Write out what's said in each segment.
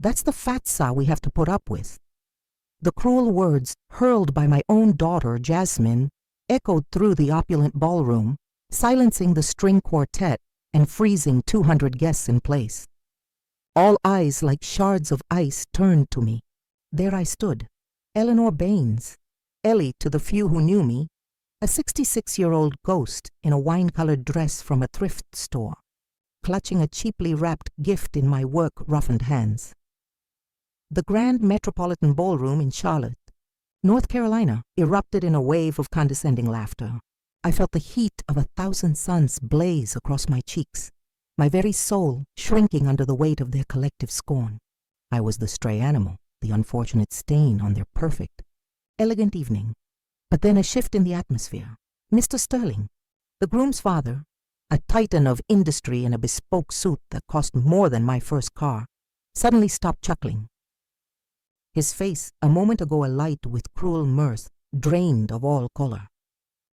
That's the fatsa we have to put up with. The cruel words hurled by my own daughter, Jasmine, echoed through the opulent ballroom, silencing the string quartet and freezing 200 guests in place. All eyes like shards of ice turned to me. There I stood, Eleanor Baines, Ellie to the few who knew me, a 66-year-old ghost in a wine-colored dress from a thrift store, clutching a cheaply wrapped gift in my work-roughened hands. The Grand Metropolitan Ballroom in Charlotte, North Carolina, erupted in a wave of condescending laughter. I felt the heat of 1,000 suns blaze across my cheeks, my very soul shrinking under the weight of their collective scorn. I was the stray animal, the unfortunate stain on their perfect, elegant evening. But then a shift in the atmosphere. Mr. Sterling, the groom's father, a titan of industry in a bespoke suit that cost more than my first car, suddenly stopped chuckling. His face, a moment ago alight with cruel mirth, drained of all color.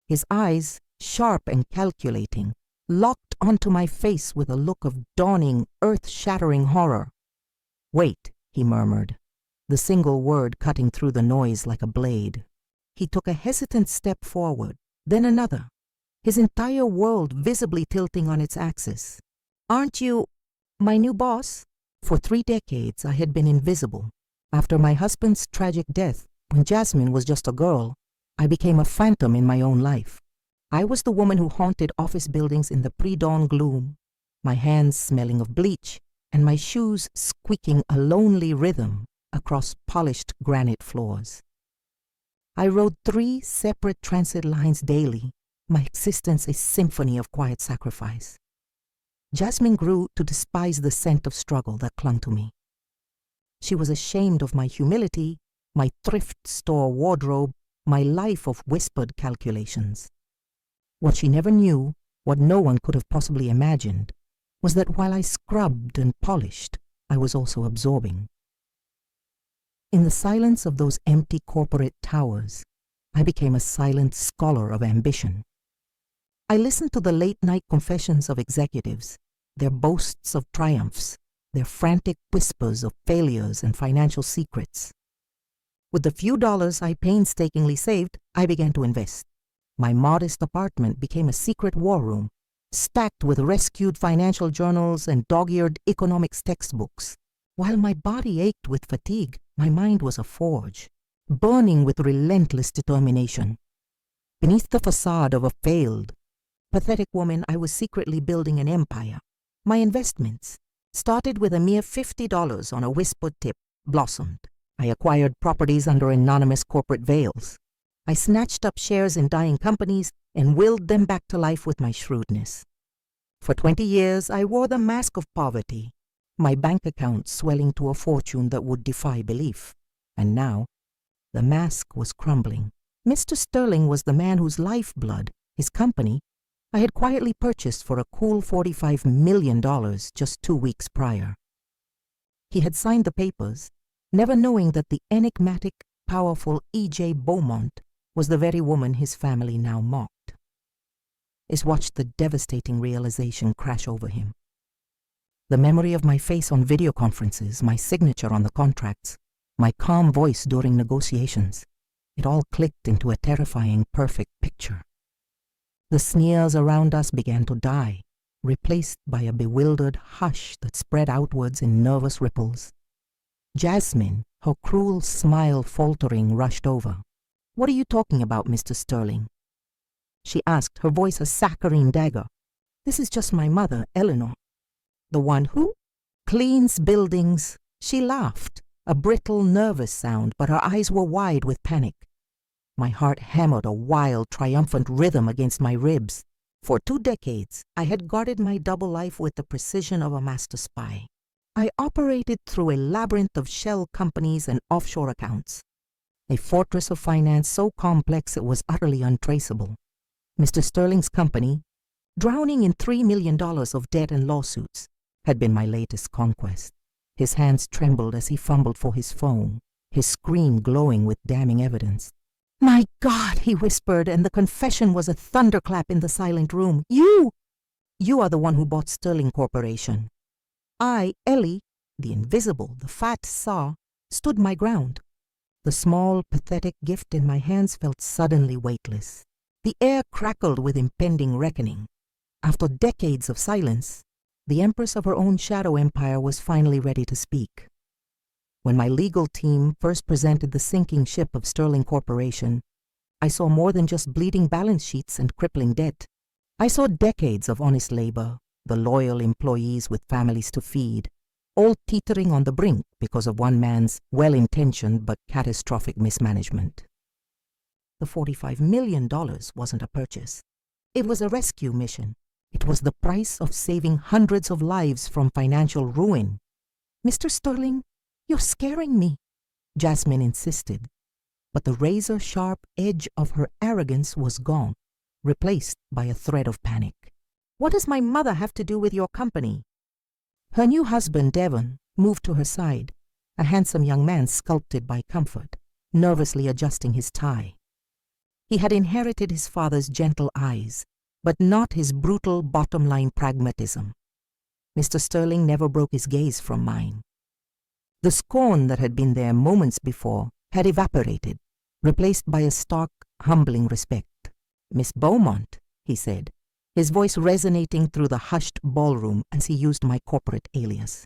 His eyes, sharp and calculating, locked onto my face with a look of dawning, earth-shattering horror. "Wait," he murmured, the single word cutting through the noise like a blade. He took a hesitant step forward, then another, his entire world visibly tilting on its axis. "Aren't you my new boss?" For 3 decades I had been invisible. After my husband's tragic death, when Jasmine was just a girl, I became a phantom in my own life. I was the woman who haunted office buildings in the pre-dawn gloom, my hands smelling of bleach and my shoes squeaking a lonely rhythm across polished granite floors. I rode 3 separate transit lines daily, my existence a symphony of quiet sacrifice. Jasmine grew to despise the scent of struggle that clung to me. She was ashamed of my humility, my thrift store wardrobe, my life of whispered calculations. What she never knew, what no one could have possibly imagined, was that while I scrubbed and polished, I was also absorbing. In the silence of those empty corporate towers, I became a silent scholar of ambition. I listened to the late-night confessions of executives, their boasts of triumphs, their frantic whispers of failures and financial secrets. With the few dollars I painstakingly saved, I began to invest. My modest apartment became a secret war room, stacked with rescued financial journals and dog-eared economics textbooks. While my body ached with fatigue, my mind was a forge, burning with relentless determination. Beneath the facade of a failed, pathetic woman, I was secretly building an empire. My investments, started with a mere $50 on a whispered tip, blossomed. I acquired properties under anonymous corporate veils. I snatched up shares in dying companies and willed them back to life with my shrewdness. For 20 years, I wore the mask of poverty, my bank account swelling to a fortune that would defy belief. And now, the mask was crumbling. Mr. Sterling was the man whose lifeblood, his company, I had quietly purchased for a cool $45 million just 2 weeks prior. He had signed the papers, never knowing that the enigmatic, powerful E.J. Beaumont was the very woman his family now mocked. I watched the devastating realization crash over him. The memory of my face on video conferences, my signature on the contracts, my calm voice during negotiations, it all clicked into a terrifying, perfect picture. The sneers around us began to die, replaced by a bewildered hush that spread outwards in nervous ripples. Jasmine, her cruel smile faltering, rushed over. "What are you talking about, Mr. Sterling?" she asked, her voice a saccharine dagger. "This is just my mother, Eleanor." "The one who cleans buildings." She laughed, a brittle, nervous sound, but her eyes were wide with panic. My heart hammered a wild, triumphant rhythm against my ribs. For 2 decades, I had guarded my double life with the precision of a master spy. I operated through a labyrinth of shell companies and offshore accounts, a fortress of finance so complex it was utterly untraceable. Mr. Sterling's company, drowning in $3 million of debt and lawsuits, had been my latest conquest. His hands trembled as he fumbled for his phone, his screen glowing with damning evidence. "My God," he whispered, and the confession was a thunderclap in the silent room. You are the one who bought Sterling Corporation. I, Ellie, the invisible, the fat saw, stood my ground. The small, pathetic gift in my hands felt suddenly weightless. The air crackled with impending reckoning. After decades of silence, the empress of her own shadow empire was finally ready to speak. When my legal team first presented the sinking ship of Sterling Corporation, I saw more than just bleeding balance sheets and crippling debt. I saw decades of honest labor, the loyal employees with families to feed, all teetering on the brink because of one man's well-intentioned but catastrophic mismanagement. The $45 million wasn't a purchase. It was a rescue mission. It was the price of saving hundreds of lives from financial ruin. "Mr. Sterling, you're scaring me," Jasmine insisted. But the razor-sharp edge of her arrogance was gone, replaced by a thread of panic. "What does my mother have to do with your company?" Her new husband, Devon, moved to her side, a handsome young man sculpted by comfort, nervously adjusting his tie. He had inherited his father's gentle eyes, but not his brutal bottom-line pragmatism. Mr. Sterling never broke his gaze from mine. The scorn that had been there moments before had evaporated, replaced by a stark, humbling respect. "Miss Beaumont," he said, his voice resonating through the hushed ballroom as he used my corporate alias.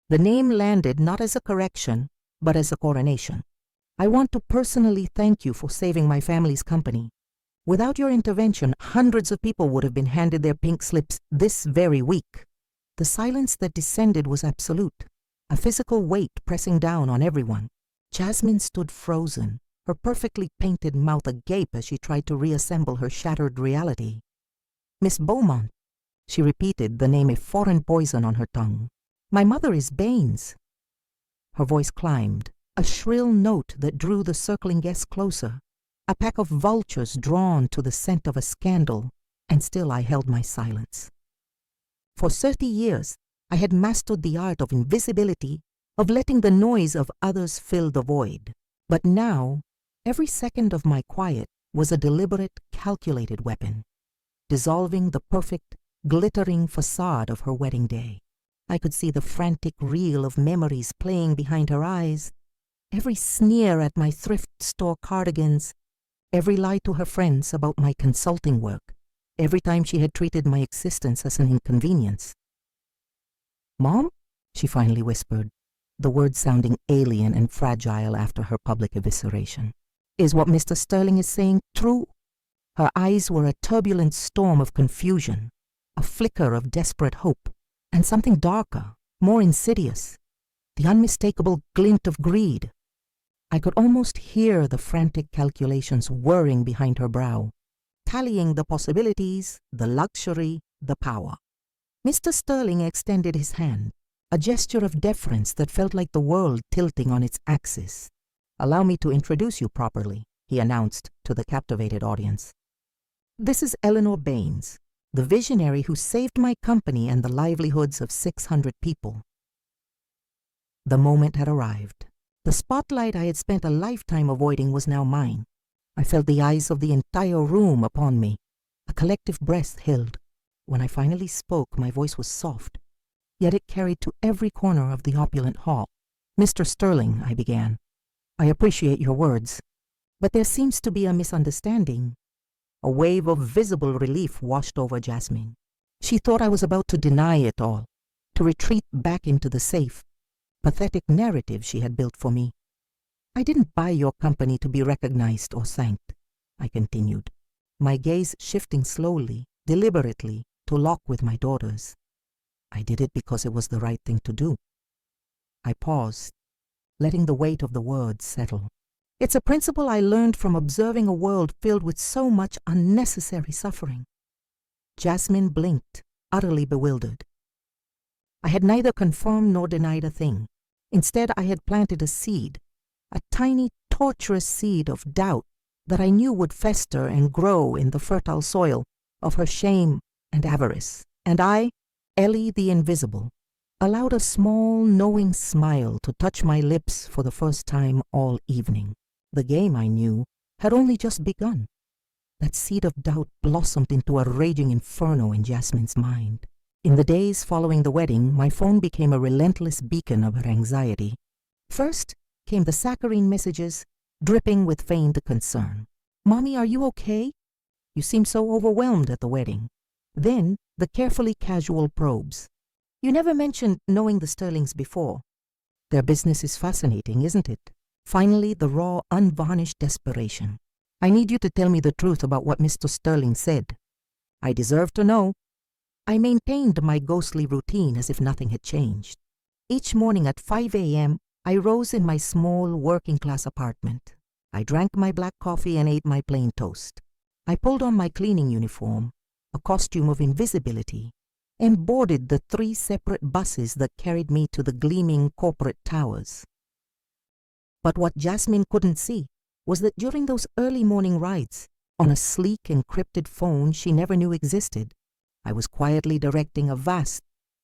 The name landed not as a correction, but as a coronation. "I want to personally thank you for saving my family's company. Without your intervention, hundreds of people would have been handed their pink slips this very week." The silence that descended was absolute, a physical weight pressing down on everyone. Jasmine stood frozen, her perfectly painted mouth agape as she tried to reassemble her shattered reality. "Miss Beaumont," she repeated, the name a foreign poison on her tongue. "My mother is Baines." Her voice climbed, a shrill note that drew the circling guests closer, a pack of vultures drawn to the scent of a scandal, and still I held my silence. For 30 years, I had mastered the art of invisibility, of letting the noise of others fill the void. But now, every second of my quiet was a deliberate, calculated weapon, dissolving the perfect, glittering facade of her wedding day. I could see the frantic reel of memories playing behind her eyes, every sneer at my thrift store cardigans, every lie to her friends about my consulting work, every time she had treated my existence as an inconvenience. "Mom?" she finally whispered, the words sounding alien and fragile after her public evisceration. "Is what Mr. Sterling is saying true?" Her eyes were a turbulent storm of confusion, a flicker of desperate hope, and something darker, more insidious, the unmistakable glint of greed. I could almost hear the frantic calculations whirring behind her brow, tallying the possibilities, the luxury, the power. Mr. Sterling extended his hand, a gesture of deference that felt like the world tilting on its axis. "Allow me to introduce you properly," he announced to the captivated audience. "This is Eleanor Baines, the visionary who saved my company and the livelihoods of 600 people." The moment had arrived. The spotlight I had spent a lifetime avoiding was now mine. I felt the eyes of the entire room upon me. A collective breath held. When I finally spoke, my voice was soft, yet it carried to every corner of the opulent hall. "Mr. Sterling," I began, "I appreciate your words, but there seems to be a misunderstanding." A wave of visible relief washed over Jasmine. She thought I was about to deny it all, to retreat back into the safe, pathetic narrative she had built for me. "I didn't buy your company to be recognized or thanked," I continued, my gaze shifting slowly, deliberately, to lock with my daughter's. "I did it because it was the right thing to do." I paused, letting the weight of the words settle. "It's a principle I learned from observing a world filled with so much unnecessary suffering." Jasmine blinked, utterly bewildered. I had neither confirmed nor denied a thing. Instead, I had planted a seed, a tiny, torturous seed of doubt that I knew would fester and grow in the fertile soil of her shame and avarice. And I, Ellie the Invisible, allowed a small, knowing smile to touch my lips for the first time all evening. The game, I knew, had only just begun. That seed of doubt blossomed into a raging inferno in Jasmine's mind. In the days following the wedding, my phone became a relentless beacon of her anxiety. First came the saccharine messages, dripping with feigned concern. "Mommy, are you okay? You seem so overwhelmed at the wedding." Then the carefully casual probes. "You never mentioned knowing the Sterlings before." Their business is fascinating, isn't it? Finally, the raw, unvarnished desperation. "I need you to tell me the truth about what Mr. Sterling said." I deserve to know. I maintained my ghostly routine as if nothing had changed. Each morning at 5 a.m., I rose in my small working-class apartment. I drank my black coffee and ate my plain toast. I pulled on my cleaning uniform, a costume of invisibility, and boarded the 3 separate buses that carried me to the gleaming corporate towers. But what Jasmine couldn't see was that during those early morning rides, on a sleek, encrypted phone she never knew existed, I was quietly directing a vast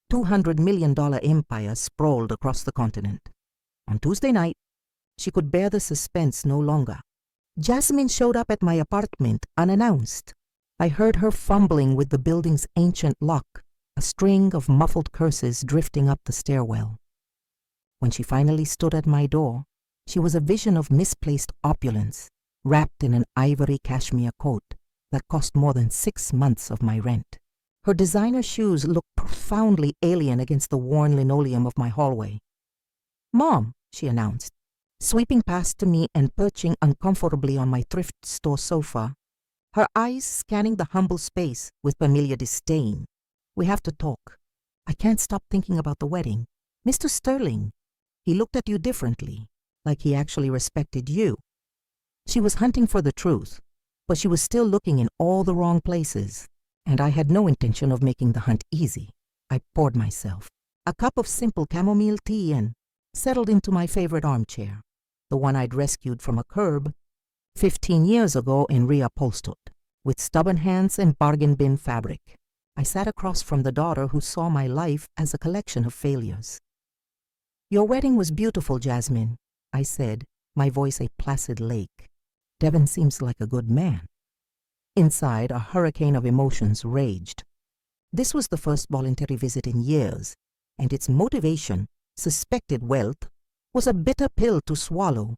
$200 million empire sprawled across the continent. On Tuesday night, she could bear the suspense no longer. Jasmine showed up at my apartment unannounced. I heard her fumbling with the building's ancient lock, a string of muffled curses drifting up the stairwell. When she finally stood at my door, she was a vision of misplaced opulence, wrapped in an ivory cashmere coat that cost more than 6 months of my rent. Her designer shoes looked profoundly alien against the worn linoleum of my hallway. "Mom," she announced, sweeping past to me and perching uncomfortably on my thrift store sofa, her eyes scanning the humble space with familiar disdain. "We have to talk. I can't stop thinking about the wedding. Mr. Sterling, he looked at you differently, like he actually respected you." She was hunting for the truth, but she was still looking in all the wrong places, and I had no intention of making the hunt easy. I poured myself a cup of simple chamomile tea and settled into my favorite armchair, the one I'd rescued from a curb 15 years ago and reupholstered, with stubborn hands and bargain bin fabric. I sat across from the daughter who saw my life as a collection of failures. "Your wedding was beautiful, Jasmine," I said, my voice a placid lake. "Devin seems like a good man." Inside, a hurricane of emotions raged. This was the first voluntary visit in years, and its motivation, suspected wealth, was a bitter pill to swallow.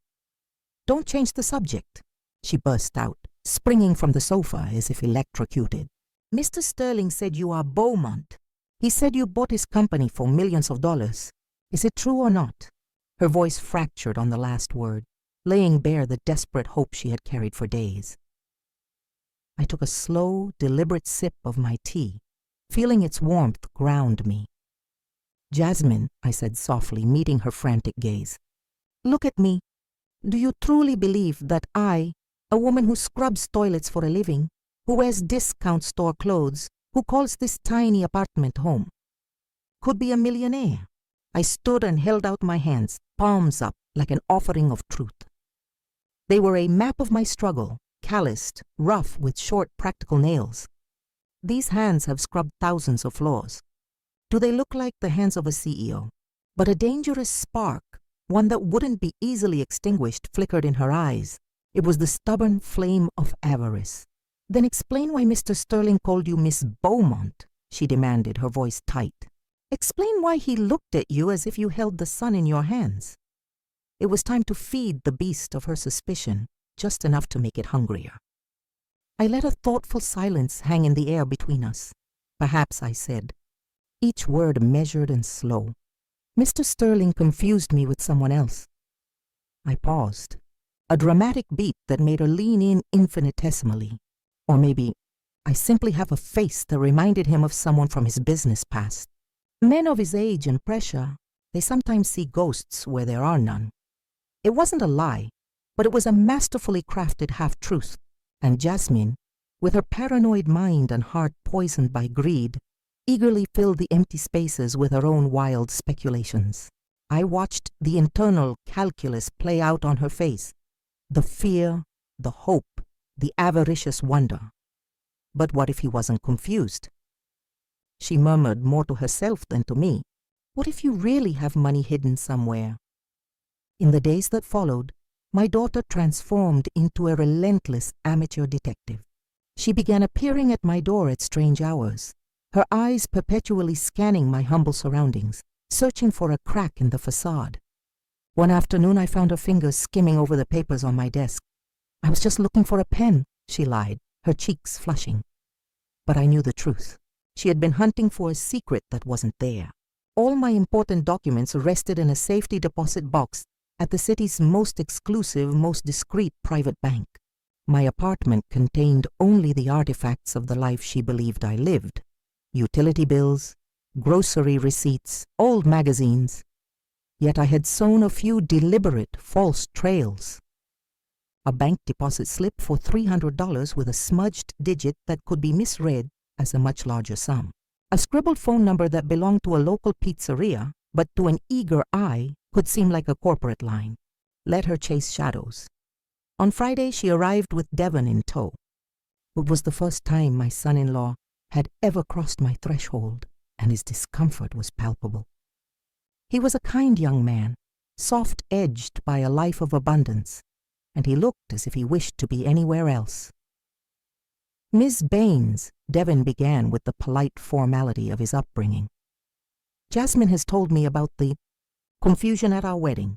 "Don't change the subject," she burst out, springing from the sofa as if electrocuted. "Mr. Sterling said you are Beaumont. He said you bought his company for millions of dollars. Is it true or not?" Her voice fractured on the last word, laying bare the desperate hope she had carried for days. I took a slow, deliberate sip of my tea, feeling its warmth ground me. "Jasmine," I said softly, meeting her frantic gaze, "look at me. Do you truly believe that I, a woman who scrubs toilets for a living, who wears discount store clothes, who calls this tiny apartment home, could be a millionaire?" I stood and held out my hands, palms up, like an offering of truth. They were a map of my struggle, calloused, rough, with short, practical nails. These hands have scrubbed thousands of floors. Do they look like the hands of a CEO? But a dangerous spark, one that wouldn't be easily extinguished, flickered in her eyes. It was the stubborn flame of avarice. "Then explain why Mr. Sterling called you Miss Beaumont," she demanded, her voice tight. "Explain why he looked at you as if you held the sun in your hands." It was time to feed the beast of her suspicion, just enough to make it hungrier. I let a thoughtful silence hang in the air between us. "Perhaps," I said, each word measured and slow, "Mr. Sterling confused me with someone else." I paused, a dramatic beat that made her lean in infinitesimally. Or maybe I simply have a face that reminded him of someone from his business past. Men of his age and pressure, they sometimes see ghosts where there are none. It wasn't a lie, but it was a masterfully crafted half-truth, and Jasmine, with her paranoid mind and heart poisoned by greed, eagerly filled the empty spaces with her own wild speculations. I watched the internal calculus play out on her face, the fear, the hope, the avaricious wonder. But what if he wasn't confused? She murmured more to herself than to me. "What if you really have money hidden somewhere?" In the days that followed, my daughter transformed into a relentless amateur detective. She began appearing at my door at strange hours, her eyes perpetually scanning my humble surroundings, searching for a crack in the facade. One afternoon I found her fingers skimming over the papers on my desk. "I was just looking for a pen," she lied, her cheeks flushing. But I knew the truth. She had been hunting for a secret that wasn't there. All my important documents rested in a safety deposit box at the city's most exclusive, most discreet private bank. My apartment contained only the artifacts of the life she believed I lived. Utility bills, grocery receipts, old magazines. Yet I had sown a few deliberate, false trails. A bank deposit slip for $300 with a smudged digit that could be misread as a much larger sum. A scribbled phone number that belonged to a local pizzeria, but to an eager eye could seem like a corporate line. Let her chase shadows. On Friday, she arrived with Devon in tow. It was the first time my son-in-law had ever crossed my threshold, and his discomfort was palpable. He was a kind young man, soft-edged by a life of abundance, and he looked as if he wished to be anywhere else. "Miss Baines," Devon began with the polite formality of his upbringing. "Jasmine has told me about the confusion at our wedding.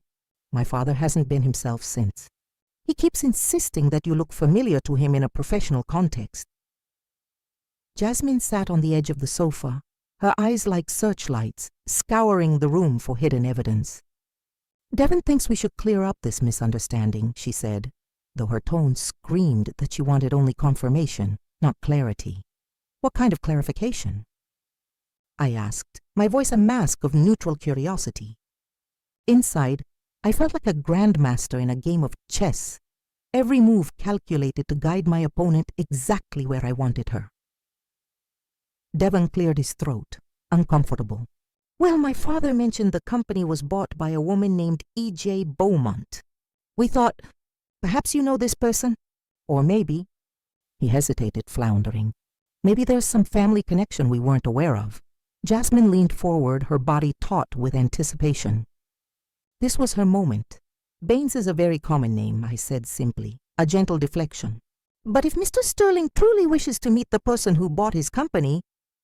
My father hasn't been himself since. He keeps insisting that you look familiar to him in a professional context." Jasmine sat on the edge of the sofa, her eyes like searchlights, scouring the room for hidden evidence. "Devon thinks we should clear up this misunderstanding," she said, though her tone screamed that she wanted only confirmation, not clarity. "What kind of clarification?" I asked, my voice a mask of neutral curiosity. Inside, I felt like a grandmaster in a game of chess, every move calculated to guide my opponent exactly where I wanted her. Devon cleared his throat, uncomfortable. "Well, my father mentioned the company was bought by a woman named E.J. Beaumont. We thought, perhaps you know this person? Or maybe—" He hesitated, floundering. "Maybe there's some family connection we weren't aware of." Jasmine leaned forward, her body taut with anticipation. This was her moment. "Baines is a very common name," I said simply, a gentle deflection. "But if Mr. Sterling truly wishes to meet the person who bought his company,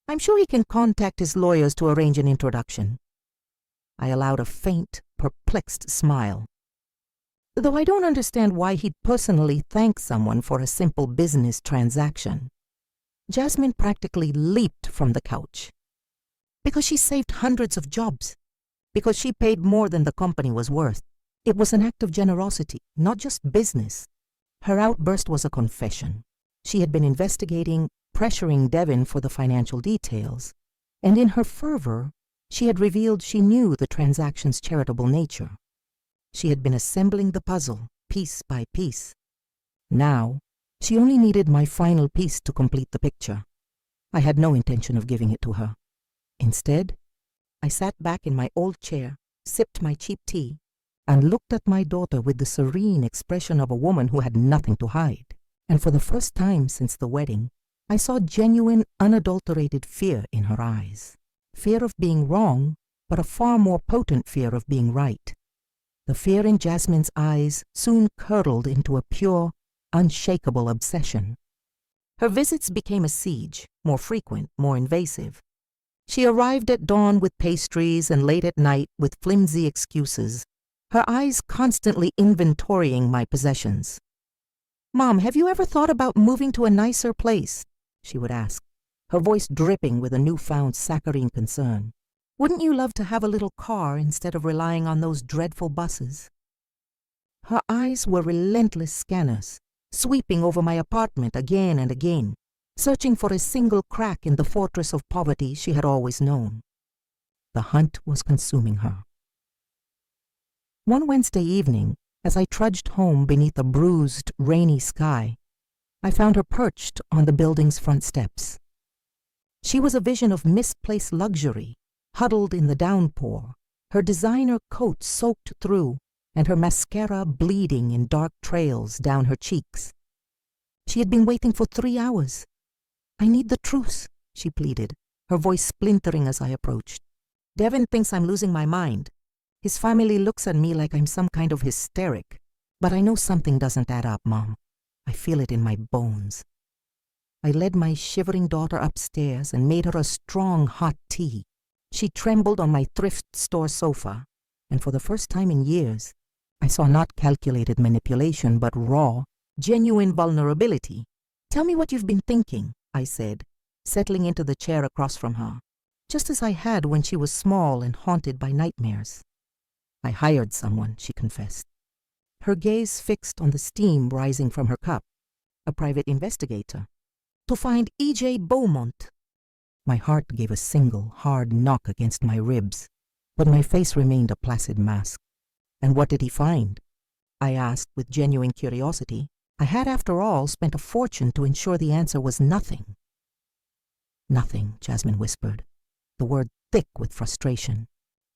I'm sure he can contact his lawyers to arrange an introduction." I allowed a faint, perplexed smile. "Though I don't understand why he'd personally thank someone for a simple business transaction." Jasmine practically leaped from the couch. "Because she saved hundreds of jobs. Because she paid more than the company was worth. It was an act of generosity, not just business." Her outburst was a confession. She had been investigating, pressuring Devon for the financial details, and in her fervor, she had revealed she knew the transaction's charitable nature. She had been assembling the puzzle, piece by piece. Now, she only needed my final piece to complete the picture. I had no intention of giving it to her. Instead, I sat back in my old chair, sipped my cheap tea, and looked at my daughter with the serene expression of a woman who had nothing to hide. And for the first time since the wedding, I saw genuine, unadulterated fear in her eyes. Fear of being wrong, but a far more potent fear of being right. The fear in Jasmine's eyes soon curdled into a pure, unshakable obsession. Her visits became a siege, more frequent, more invasive. She arrived at dawn with pastries and late at night with flimsy excuses, her eyes constantly inventorying my possessions. "Mom, have you ever thought about moving to a nicer place?" she would ask, her voice dripping with a newfound saccharine concern. "Wouldn't you love to have a little car instead of relying on those dreadful buses?" Her eyes were relentless scanners, sweeping over my apartment again and again, searching for a single crack in the fortress of poverty she had always known. The hunt was consuming her. One Wednesday evening, as I trudged home beneath a bruised, rainy sky, I found her perched on the building's front steps. She was a vision of misplaced luxury, huddled in the downpour, her designer coat soaked through, and her mascara bleeding in dark trails down her cheeks. She had been waiting for 3 hours. "I need the truth," she pleaded, her voice splintering as I approached. "Devon thinks I'm losing my mind. His family looks at me like I'm some kind of hysteric. But I know something doesn't add up, Mom. I feel it in my bones." I led my shivering daughter upstairs and made her a strong hot tea. She trembled on my thrift store sofa, and for the first time in years, I saw not calculated manipulation but raw, genuine vulnerability. "Tell me what you've been thinking," I said, settling into the chair across from her, just as I had when she was small and haunted by nightmares. "I hired someone," she confessed, her gaze fixed on the steam rising from her cup. "A private investigator. To find E.J. Beaumont." My heart gave a single, hard knock against my ribs, but my face remained a placid mask. "And what did he find?" I asked with genuine curiosity. I had, after all, spent a fortune to ensure the answer was nothing. "Nothing," Jasmine whispered, the word thick with frustration.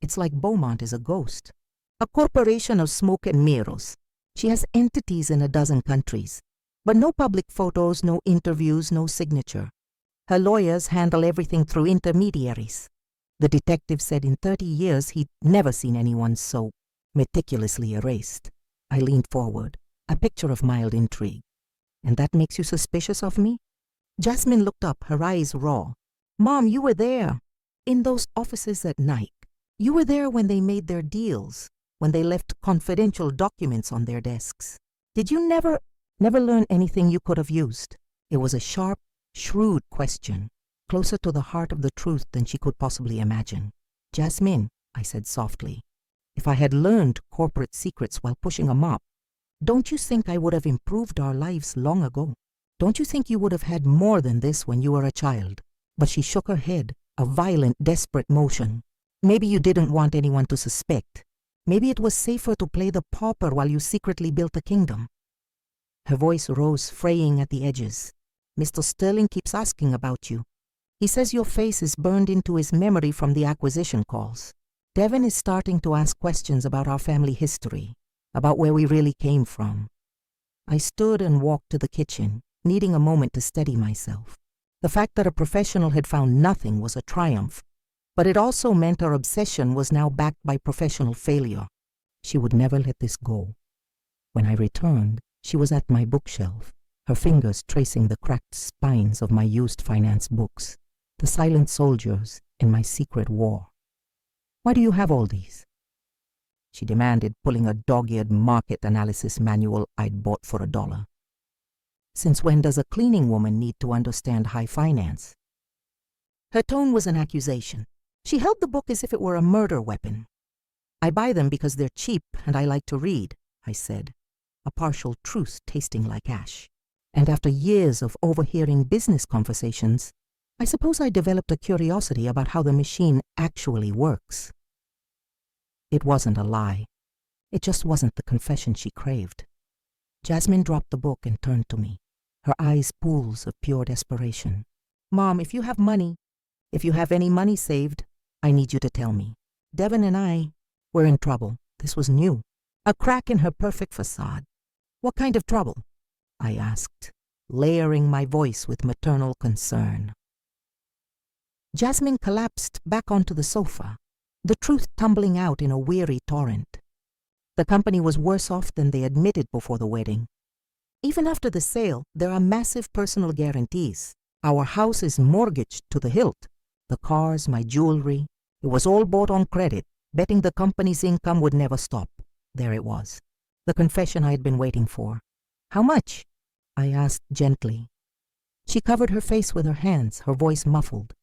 "It's like Beaumont is a ghost. A corporation of smoke and mirrors. She has entities in a dozen countries, but no public photos, no interviews, no signature. Her lawyers handle everything through intermediaries. The detective said in 30 years he'd never seen anyone so meticulously erased." I leaned forward, a picture of mild intrigue. "And that makes you suspicious of me?" Jasmine looked up, her eyes raw. "Mom, you were there. In those offices at night. You were there when they made their deals, when they left confidential documents on their desks. Did you never learn anything you could have used?" It was a sharp, shrewd question, closer to the heart of the truth than she could possibly imagine. "Jasmine," I said softly, "if I had learned corporate secrets while pushing a mop, don't you think I would have improved our lives long ago? Don't you think you would have had more than this when you were a child?" But she shook her head, a violent, desperate motion. "Maybe you didn't want anyone to suspect. Maybe it was safer to play the pauper while you secretly built a kingdom." Her voice rose, fraying at the edges. "Mr. Sterling keeps asking about you. He says your face is burned into his memory from the acquisition calls. Devin is starting to ask questions about our family history, about where we really came from." I stood and walked to the kitchen, needing a moment to steady myself. The fact that a professional had found nothing was a triumph, but it also meant our obsession was now backed by professional failure. She would never let this go. When I returned, she was at my bookshelf, her fingers tracing the cracked spines of my used finance books, the silent soldiers in my secret war. "Why do you have all these?" she demanded, pulling a dog-eared market analysis manual I'd bought for $1. "Since when does a cleaning woman need to understand high finance?" Her tone was an accusation. She held the book as if it were a murder weapon. "I buy them because they're cheap and I like to read," I said, a partial truth tasting like ash. And after years of overhearing business conversations, I suppose I developed a curiosity about how the machine actually works. It wasn't a lie. It just wasn't the confession she craved. Jasmine dropped the book and turned to me, her eyes pools of pure desperation. "Mom, if you have money, if you have any money saved, I need you to tell me. Devin and I were in trouble." This was new, a crack in her perfect facade. "What kind of trouble?" I asked, layering my voice with maternal concern. Jasmine collapsed back onto the sofa, the truth tumbling out in a weary torrent. The company was worse off than they admitted before the wedding. Even after the sale, there are massive personal guarantees. Our house is mortgaged to the hilt. The cars, my jewelry, it was all bought on credit, betting the company's income would never stop. There it was, the confession I had been waiting for. "How much?" I asked gently. She covered her face with her hands, her voice muffled.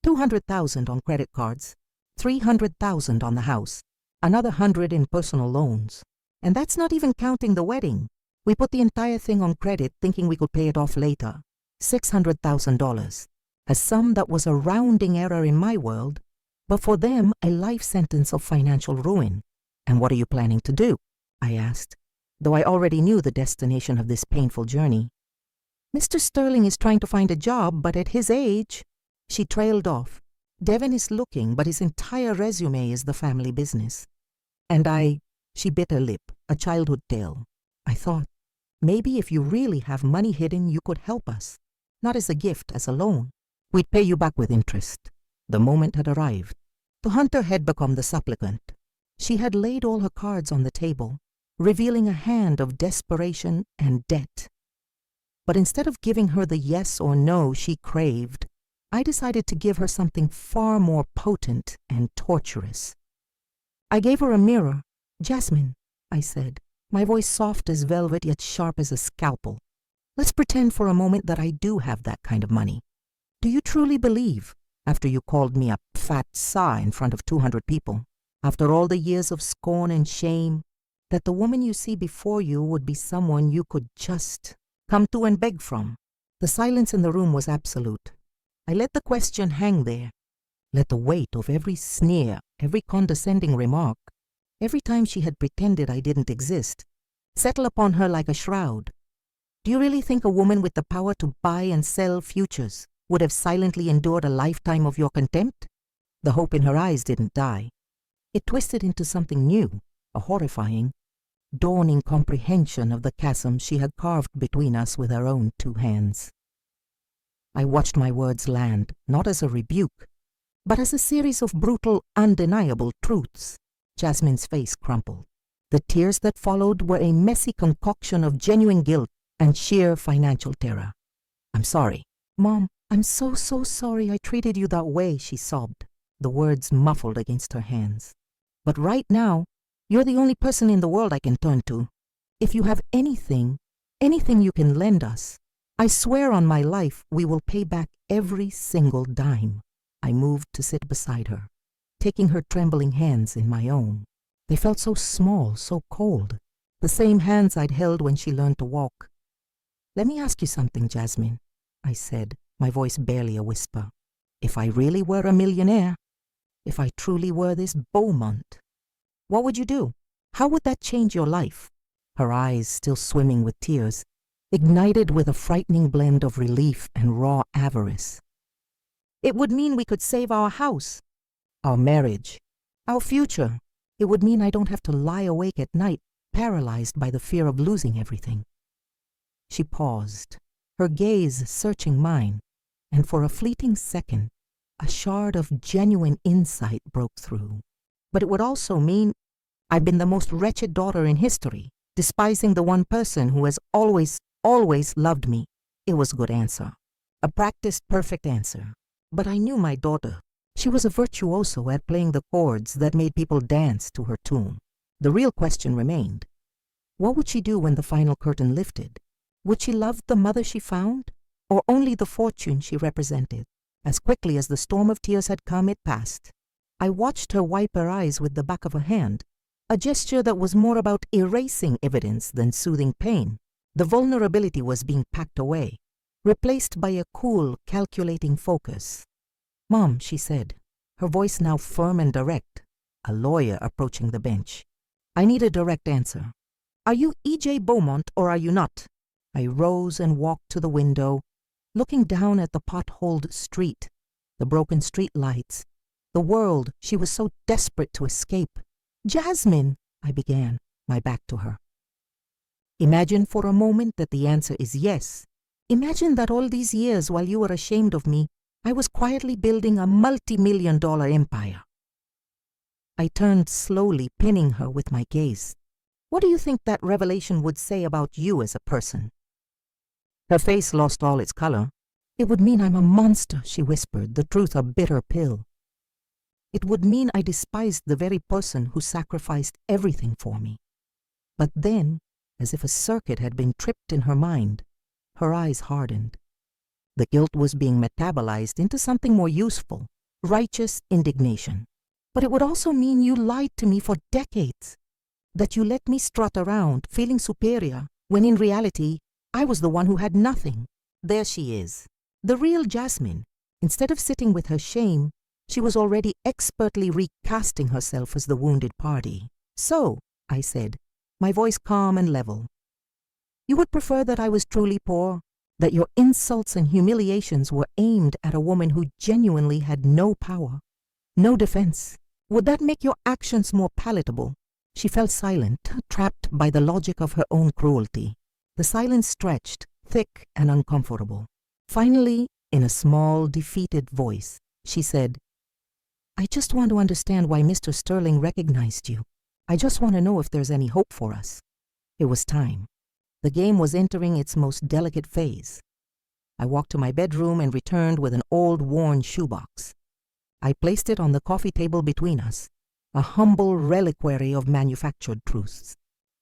$200,000 on credit cards, $300,000 on the house, another $100 in personal loans. And that's not even counting the wedding. We put the entire thing on credit thinking we could pay it off later. $600,000. A sum that was a rounding error in my world, but for them a life sentence of financial ruin. "And what are you planning to do?" I asked, though I already knew the destination of this painful journey. "Mr. Sterling is trying to find a job, but at his age..." She trailed off. "Devin is looking, but his entire resume is the family business." And she bit her lip, a childhood tale. I thought, maybe if you really have money hidden, you could help us. Not as a gift, as a loan. We'd pay you back with interest. The moment had arrived. The hunter had become the supplicant. She had laid all her cards on the table, revealing a hand of desperation and debt. But instead of giving her the yes or no she craved, I decided to give her something far more potent and torturous. I gave her a mirror. "Jasmine," I said, my voice soft as velvet yet sharp as a scalpel. "Let's pretend for a moment that I do have that kind of money. Do you truly believe, after you called me a fat sow in front of 200 people, after all the years of scorn and shame, that the woman you see before you would be someone you could just come to and beg from?" The silence in the room was absolute. I let the question hang there, let the weight of every sneer, every condescending remark, every time she had pretended I didn't exist, settle upon her like a shroud. Do you really think a woman with the power to buy and sell futures would have silently endured a lifetime of your contempt? The hope in her eyes didn't die. It twisted into something new, a horrifying, dawning comprehension of the chasm she had carved between us with her own 2 hands. I watched my words land, not as a rebuke, but as a series of brutal, undeniable truths. Jasmine's face crumpled. The tears that followed were a messy concoction of genuine guilt and sheer financial terror. "I'm sorry." "Mom, I'm so sorry I treated you that way," she sobbed, the words muffled against her hands. "But right now, you're the only person in the world I can turn to. If you have anything you can lend us, I swear on my life we will pay back every single dime." I moved to sit beside her, taking her trembling hands in my own. They felt so small, so cold, the same hands I'd held when she learned to walk. "Let me ask you something, Jasmine," I said, my voice barely a whisper. "If I really were a millionaire, if I truly were this Beaumont, what would you do? How would that change your life?" Her eyes, still swimming with tears, ignited with a frightening blend of relief and raw avarice. "It would mean we could save our house, our marriage, our future. It would mean I don't have to lie awake at night, paralyzed by the fear of losing everything." She paused, her gaze searching mine, and for a fleeting second, a shard of genuine insight broke through. "But it would also mean I've been the most wretched daughter in history, despising the one person who has always loved me." It was a good answer, a practiced perfect answer. But I knew my daughter. She was a virtuoso at playing the chords that made people dance to her tune. The real question remained. What would she do when the final curtain lifted? Would she love the mother she found, or only the fortune she represented? As quickly as the storm of tears had come, it passed. I watched her wipe her eyes with the back of her hand, a gesture that was more about erasing evidence than soothing pain. The vulnerability was being packed away, replaced by a cool, calculating focus. "Mom," she said, her voice now firm and direct, a lawyer approaching the bench. "I need a direct answer. Are you E.J. Beaumont or are you not?" I rose and walked to the window, looking down at the potholed street, the broken street lights, the world she was so desperate to escape. "Jasmine," I began, my back to her. "Imagine for a moment that the answer is yes. Imagine that all these years while you were ashamed of me, I was quietly building a multi-million-dollar empire." I turned slowly, pinning her with my gaze. "What do you think that revelation would say about you as a person?" Her face lost all its color. "It would mean I'm a monster," she whispered, the truth a bitter pill. "It would mean I despised the very person who sacrificed everything for me." But then, as if a circuit had been tripped in her mind, her eyes hardened. The guilt was being metabolized into something more useful, righteous indignation. "But it would also mean you lied to me for decades, that you let me strut around, feeling superior, when in reality, I was the one who had nothing." There she is, the real Jasmine. Instead of sitting with her shame, she was already expertly recasting herself as the wounded party. "So," I said, my voice calm and level, "you would prefer that I was truly poor, that your insults and humiliations were aimed at a woman who genuinely had no power, no defense? Would that make your actions more palatable?" She fell silent, trapped by the logic of her own cruelty. The silence stretched, thick and uncomfortable. Finally, in a small, defeated voice, she said, "I just want to understand why Mr. Sterling recognized you. I just want to know if there's any hope for us." It was time. The game was entering its most delicate phase. I walked to my bedroom and returned with an old, worn shoebox. I placed it on the coffee table between us, a humble reliquary of manufactured truths.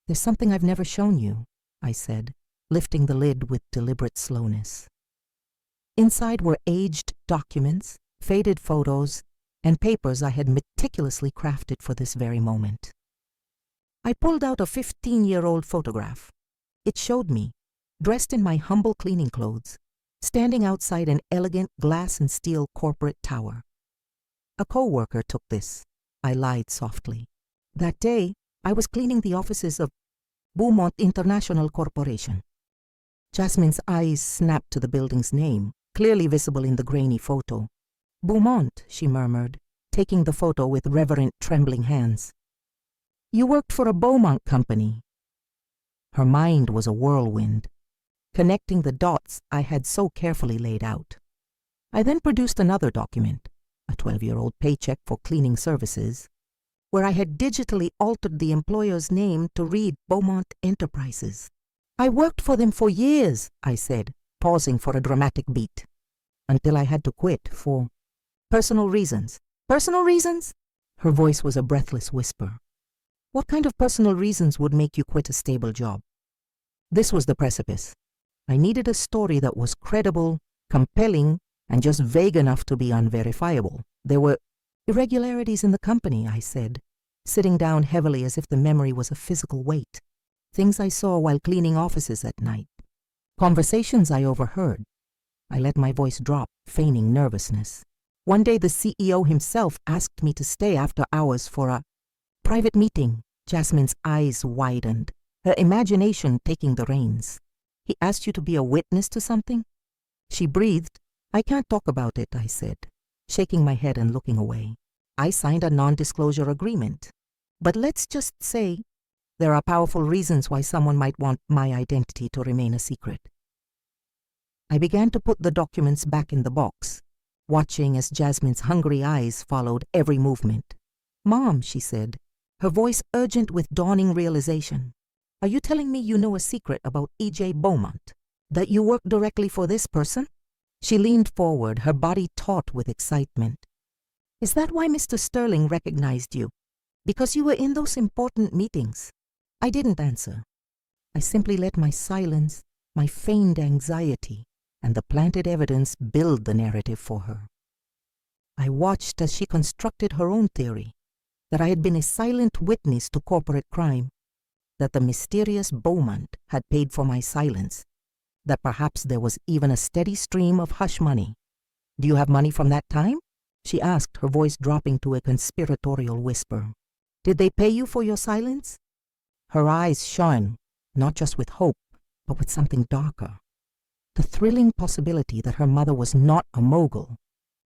"There's something I've never shown you," I said, lifting the lid with deliberate slowness. Inside were aged documents, faded photos, and papers I had meticulously crafted for this very moment. I pulled out a 15-year-old photograph. It showed me, dressed in my humble cleaning clothes, standing outside an elegant glass and steel corporate tower. "A co-worker took this," I lied softly. "That day, I was cleaning the offices of Beaumont International Corporation." Jasmine's eyes snapped to the building's name, clearly visible in the grainy photo. "Beaumont," she murmured, taking the photo with reverent, trembling hands. "You worked for a Beaumont company." Her mind was a whirlwind, connecting the dots I had so carefully laid out. I then produced another document, a 12-year-old paycheck for cleaning services, where I had digitally altered the employer's name to read Beaumont Enterprises. "I worked for them for years," I said, pausing for a dramatic beat, "until I had to quit for personal reasons." "Personal reasons?" Her voice was a breathless whisper. "What kind of personal reasons would make you quit a stable job?" This was the precipice. I needed a story that was credible, compelling, and just vague enough to be unverifiable. "There were irregularities in the company," I said, sitting down heavily as if the memory was a physical weight. "Things I saw while cleaning offices at night. Conversations I overheard." I let my voice drop, feigning nervousness. "One day the CEO himself asked me to stay after hours for a private meeting." Jasmine's eyes widened, her imagination taking the reins. "He asked you to be a witness to something?" She breathed. "I can't talk about it," I said, shaking my head and looking away. "I signed a non-disclosure agreement. But let's just say there are powerful reasons why someone might want my identity to remain a secret." I began to put the documents back in the box, watching as Jasmine's hungry eyes followed every movement. "Mom," she said, her voice urgent with dawning realization, "are you telling me you know a secret about E.J. Beaumont? That you work directly for this person?" She leaned forward, her body taut with excitement. "Is that why Mr. Sterling recognized you? Because you were in those important meetings?" I didn't answer. I simply let my silence, my feigned anxiety, and the planted evidence build the narrative for her. I watched as she constructed her own theory, that I had been a silent witness to corporate crime, that the mysterious Beaumont had paid for my silence, that perhaps there was even a steady stream of hush money. "Do you have money from that time?" she asked, her voice dropping to a conspiratorial whisper. "Did they pay you for your silence?" Her eyes shone, not just with hope, but with something darker. The thrilling possibility that her mother was not a mogul,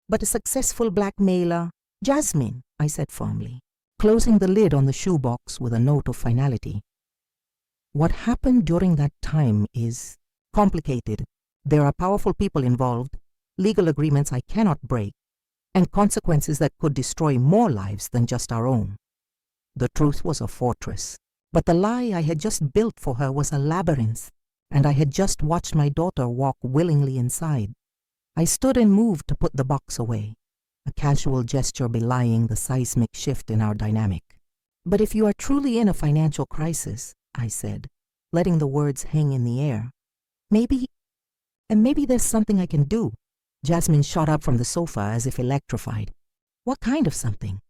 but a successful blackmailer. "Jasmine," I said firmly, closing the lid on the shoebox with a note of finality. "What happened during that time is complicated. There are powerful people involved, legal agreements I cannot break, and consequences that could destroy more lives than just our own." The truth was a fortress, but the lie I had just built for her was a labyrinth, and I had just watched my daughter walk willingly inside. I stood and moved to put the box away, a casual gesture belying the seismic shift in our dynamic. "But if you are truly in a financial crisis," I said, letting the words hang in the air, maybe there's something I can do." Jasmine shot up from the sofa as if electrified. "What kind of something?"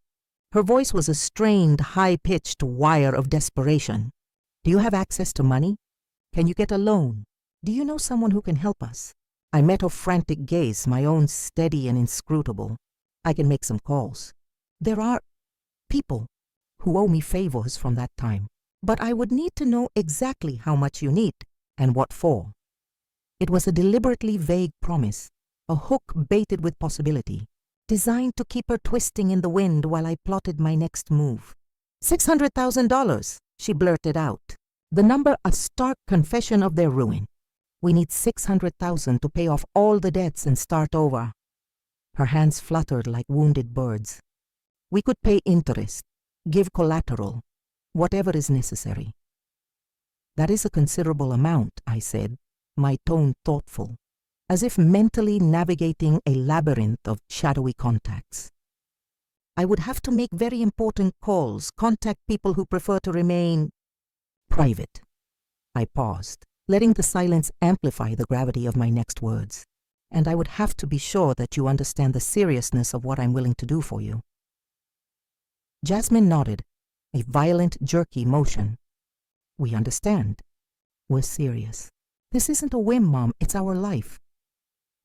Her voice was a strained, high-pitched wire of desperation. "Do you have access to money? Can you get a loan? Do you know someone who can help us?" I met her frantic gaze, my own steady and inscrutable. "I can make some calls. There are people who owe me favors from that time, but I would need to know exactly how much you need and what for." It was a deliberately vague promise, a hook baited with possibility, designed to keep her twisting in the wind while I plotted my next move. $600,000, she blurted out, the number a stark confession of their ruin. "We need $600,000 to pay off all the debts and start over." Her hands fluttered like wounded birds. "We could pay interest, give collateral, whatever is necessary." That is a considerable amount, I said, my tone thoughtful, as if mentally navigating a labyrinth of shadowy contacts. I would have to make very important calls, contact people who prefer to remain private. I paused, letting the silence amplify the gravity of my next words. And I would have to be sure that you understand the seriousness of what I'm willing to do for you. Jasmine nodded, a violent, jerky motion. We understand. We're serious. This isn't a whim, Mom, it's our life.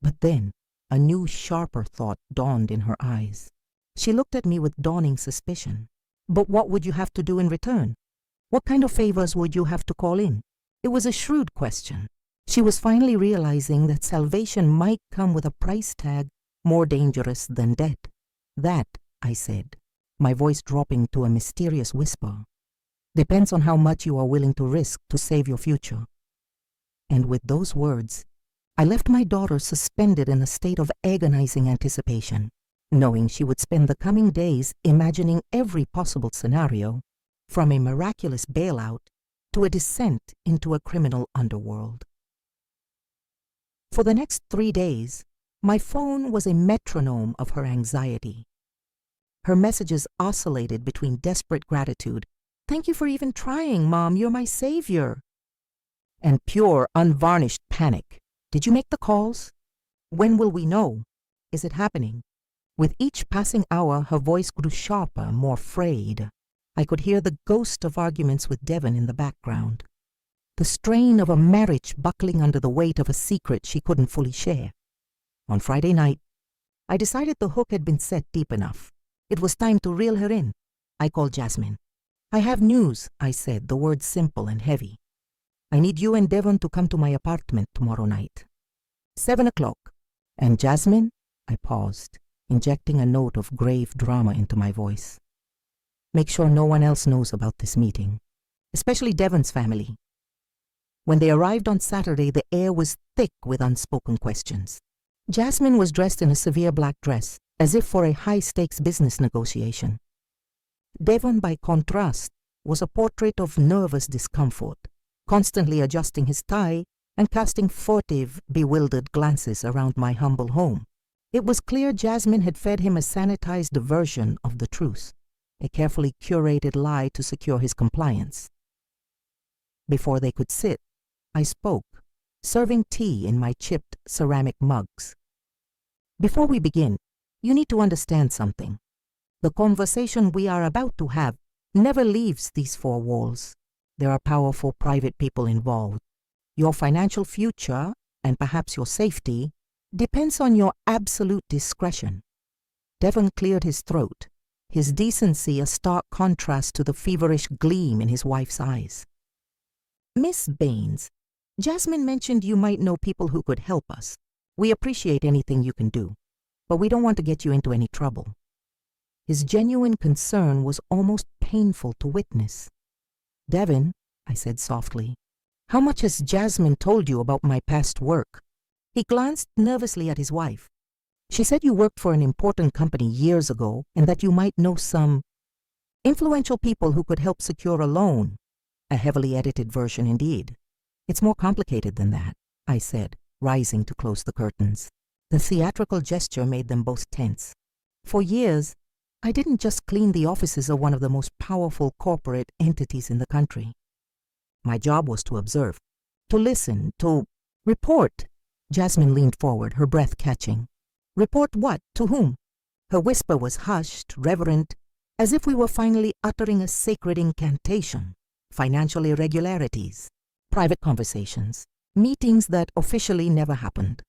But then, a new, sharper thought dawned in her eyes. She looked at me with dawning suspicion. But what would you have to do in return? What kind of favors would you have to call in? It was a shrewd question. She was finally realizing that salvation might come with a price tag more dangerous than death. That, I said, my voice dropping to a mysterious whisper, depends on how much you are willing to risk to save your future. And with those words, I left my daughter suspended in a state of agonizing anticipation, knowing she would spend the coming days imagining every possible scenario, from a miraculous bailout to a descent into a criminal underworld. For the next 3 days, my phone was a metronome of her anxiety. Her messages oscillated between desperate gratitude, "Thank you for even trying, Mom, you're my savior," and pure, unvarnished panic. "Did you make the calls? When will we know? Is it happening?" With each passing hour, her voice grew sharper, more frayed. I could hear the ghost of arguments with Devon in the background, the strain of a marriage buckling under the weight of a secret she couldn't fully share. On Friday night, I decided the hook had been set deep enough. It was time to reel her in. I called Jasmine. "I have news," I said, the words simple and heavy. "I need you and Devon to come to my apartment tomorrow night. 7 o'clock. And Jasmine," I paused, injecting a note of grave drama into my voice, "make sure no one else knows about this meeting, especially Devon's family." When they arrived on Saturday, the air was thick with unspoken questions. Jasmine was dressed in a severe black dress, as if for a high-stakes business negotiation. Devon, by contrast, was a portrait of nervous discomfort, constantly adjusting his tie and casting furtive, bewildered glances around my humble home. It was clear Jasmine had fed him a sanitized version of the truth, a carefully curated lie to secure his compliance. Before they could sit, I spoke, serving tea in my chipped ceramic mugs. "Before we begin, you need to understand something. The conversation we are about to have never leaves these four walls. There are powerful private people involved. Your financial future, and perhaps your safety, depends on your absolute discretion." Devon cleared his throat, his decency a stark contrast to the feverish gleam in his wife's eyes. "Miss Baines, Jasmine mentioned you might know people who could help us. We appreciate anything you can do, but we don't want to get you into any trouble." His genuine concern was almost painful to witness. "Devon," I said softly, "how much has Jasmine told you about my past work?" He glanced nervously at his wife. "She said you worked for an important company years ago and that you might know some influential people who could help secure a loan." A heavily edited version indeed. "It's more complicated than that," I said, rising to close the curtains. The theatrical gesture made them both tense. "For years, I didn't just clean the offices of one of the most powerful corporate entities in the country. My job was to observe, to listen, to report." Jasmine leaned forward, her breath catching. "Report what? To whom?" Her whisper was hushed, reverent, as if we were finally uttering a sacred incantation. Financial irregularities, private conversations, meetings that officially never happened.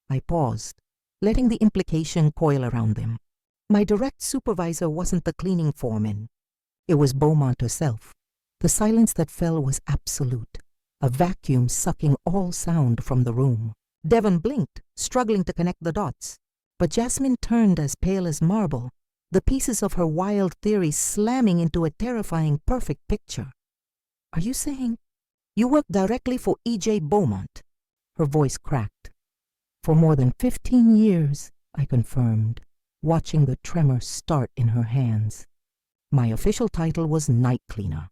I paused, letting the implication coil around them. My direct supervisor wasn't the cleaning foreman. It was Beaumont herself. The silence that fell was absolute, a vacuum sucking all sound from the room. Devon blinked, struggling to connect the dots, but Jasmine turned as pale as marble, the pieces of her wild theory slamming into a terrifying perfect picture. "Are you saying you work directly for E.J. Beaumont?" Her voice cracked. "For more than 15 years, I confirmed, watching the tremor start in her hands. My official title was night cleaner."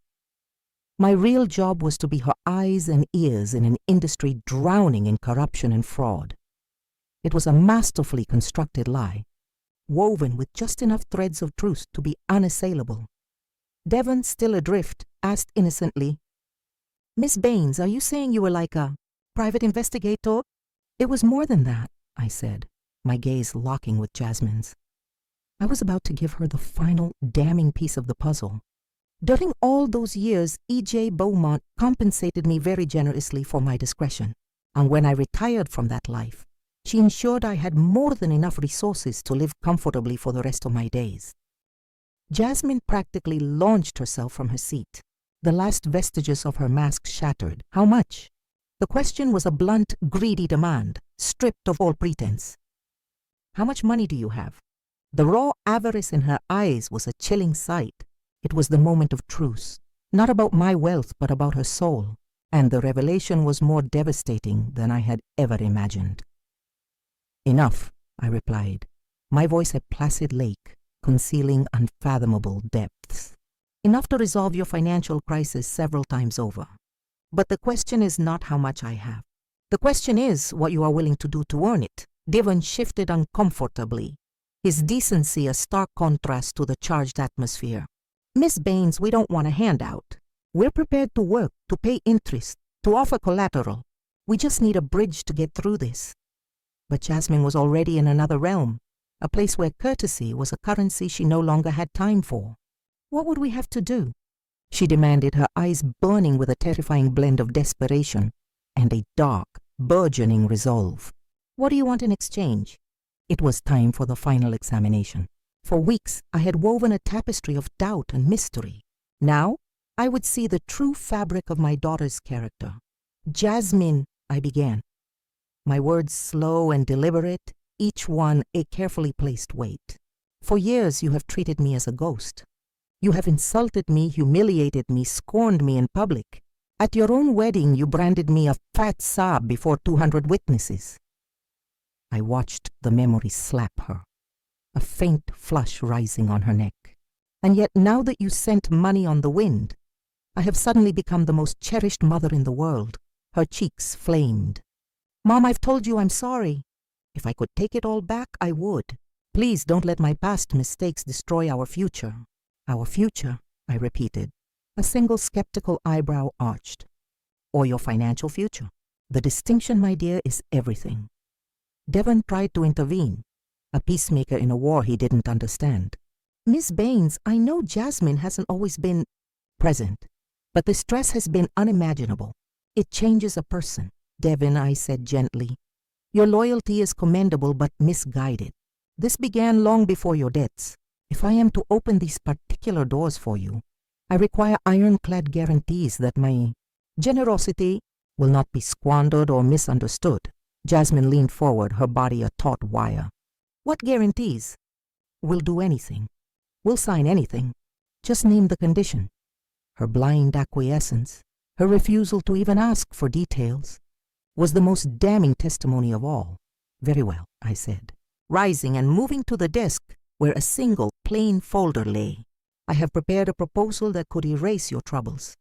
My real job was to be her eyes and ears in an industry drowning in corruption and fraud. It was a masterfully constructed lie, woven with just enough threads of truth to be unassailable. Devon, still adrift, asked innocently, "Miss Baines, are you saying you were like a private investigator?" "It was more than that," I said, my gaze locking with Jasmine's. I was about to give her the final damning piece of the puzzle. During all those years, E.J. Beaumont compensated me very generously for my discretion, and when I retired from that life, she ensured I had more than enough resources to live comfortably for the rest of my days. Jasmine practically launched herself from her seat, the last vestiges of her mask shattered. "How much?" The question was a blunt, greedy demand, stripped of all pretense. "How much money do you have?" The raw avarice in her eyes was a chilling sight. It was the moment of truce, not about my wealth but about her soul, and the revelation was more devastating than I had ever imagined. "Enough," I replied, my voice a placid lake, concealing unfathomable depths. "Enough to resolve your financial crisis several times over. But the question is not how much I have. The question is what you are willing to do to earn it." Devon shifted uncomfortably, his decency a stark contrast to the charged atmosphere. "Miss Baines, we don't want a handout. We're prepared to work, to pay interest, to offer collateral. We just need a bridge to get through this." But Jasmine was already in another realm, a place where courtesy was a currency she no longer had time for. "What would we have to do?" she demanded, her eyes burning with a terrifying blend of desperation and a dark, burgeoning resolve. "What do you want in exchange?" It was time for the final examination. For weeks, I had woven a tapestry of doubt and mystery. Now, I would see the true fabric of my daughter's character. "Jasmine," I began, my words slow and deliberate, each one a carefully placed weight. "For years you have treated me as a ghost. You have insulted me, humiliated me, scorned me in public. At your own wedding you branded me a fat sob before 200 witnesses. I watched the memory slap her, a faint flush rising on her neck. "And yet now that you sent money on the wind, I have suddenly become the most cherished mother in the world." Her cheeks flamed. "Mom, I've told you I'm sorry. If I could take it all back, I would. Please don't let my past mistakes destroy our future." "Our future," I repeated, a single skeptical eyebrow arched. "Or your financial future. The distinction, my dear, is everything." Devon tried to intervene, a peacemaker in a war he didn't understand. "Miss Baines, I know Jasmine hasn't always been present, but the stress has been unimaginable. It changes a person." "Devon," I said gently, "your loyalty is commendable but misguided. This began long before your debts. If I am to open these particular doors for you, I require ironclad guarantees that my generosity will not be squandered or misunderstood." Jasmine leaned forward, her body a taut wire. "What guarantees?" "We'll do anything. We'll sign anything. Just name the condition." Her blind acquiescence, her refusal to even ask for details, was the most damning testimony of all. "Very well," I said, rising and moving to the desk where a single plain folder lay. "I have prepared a proposal that could erase your troubles.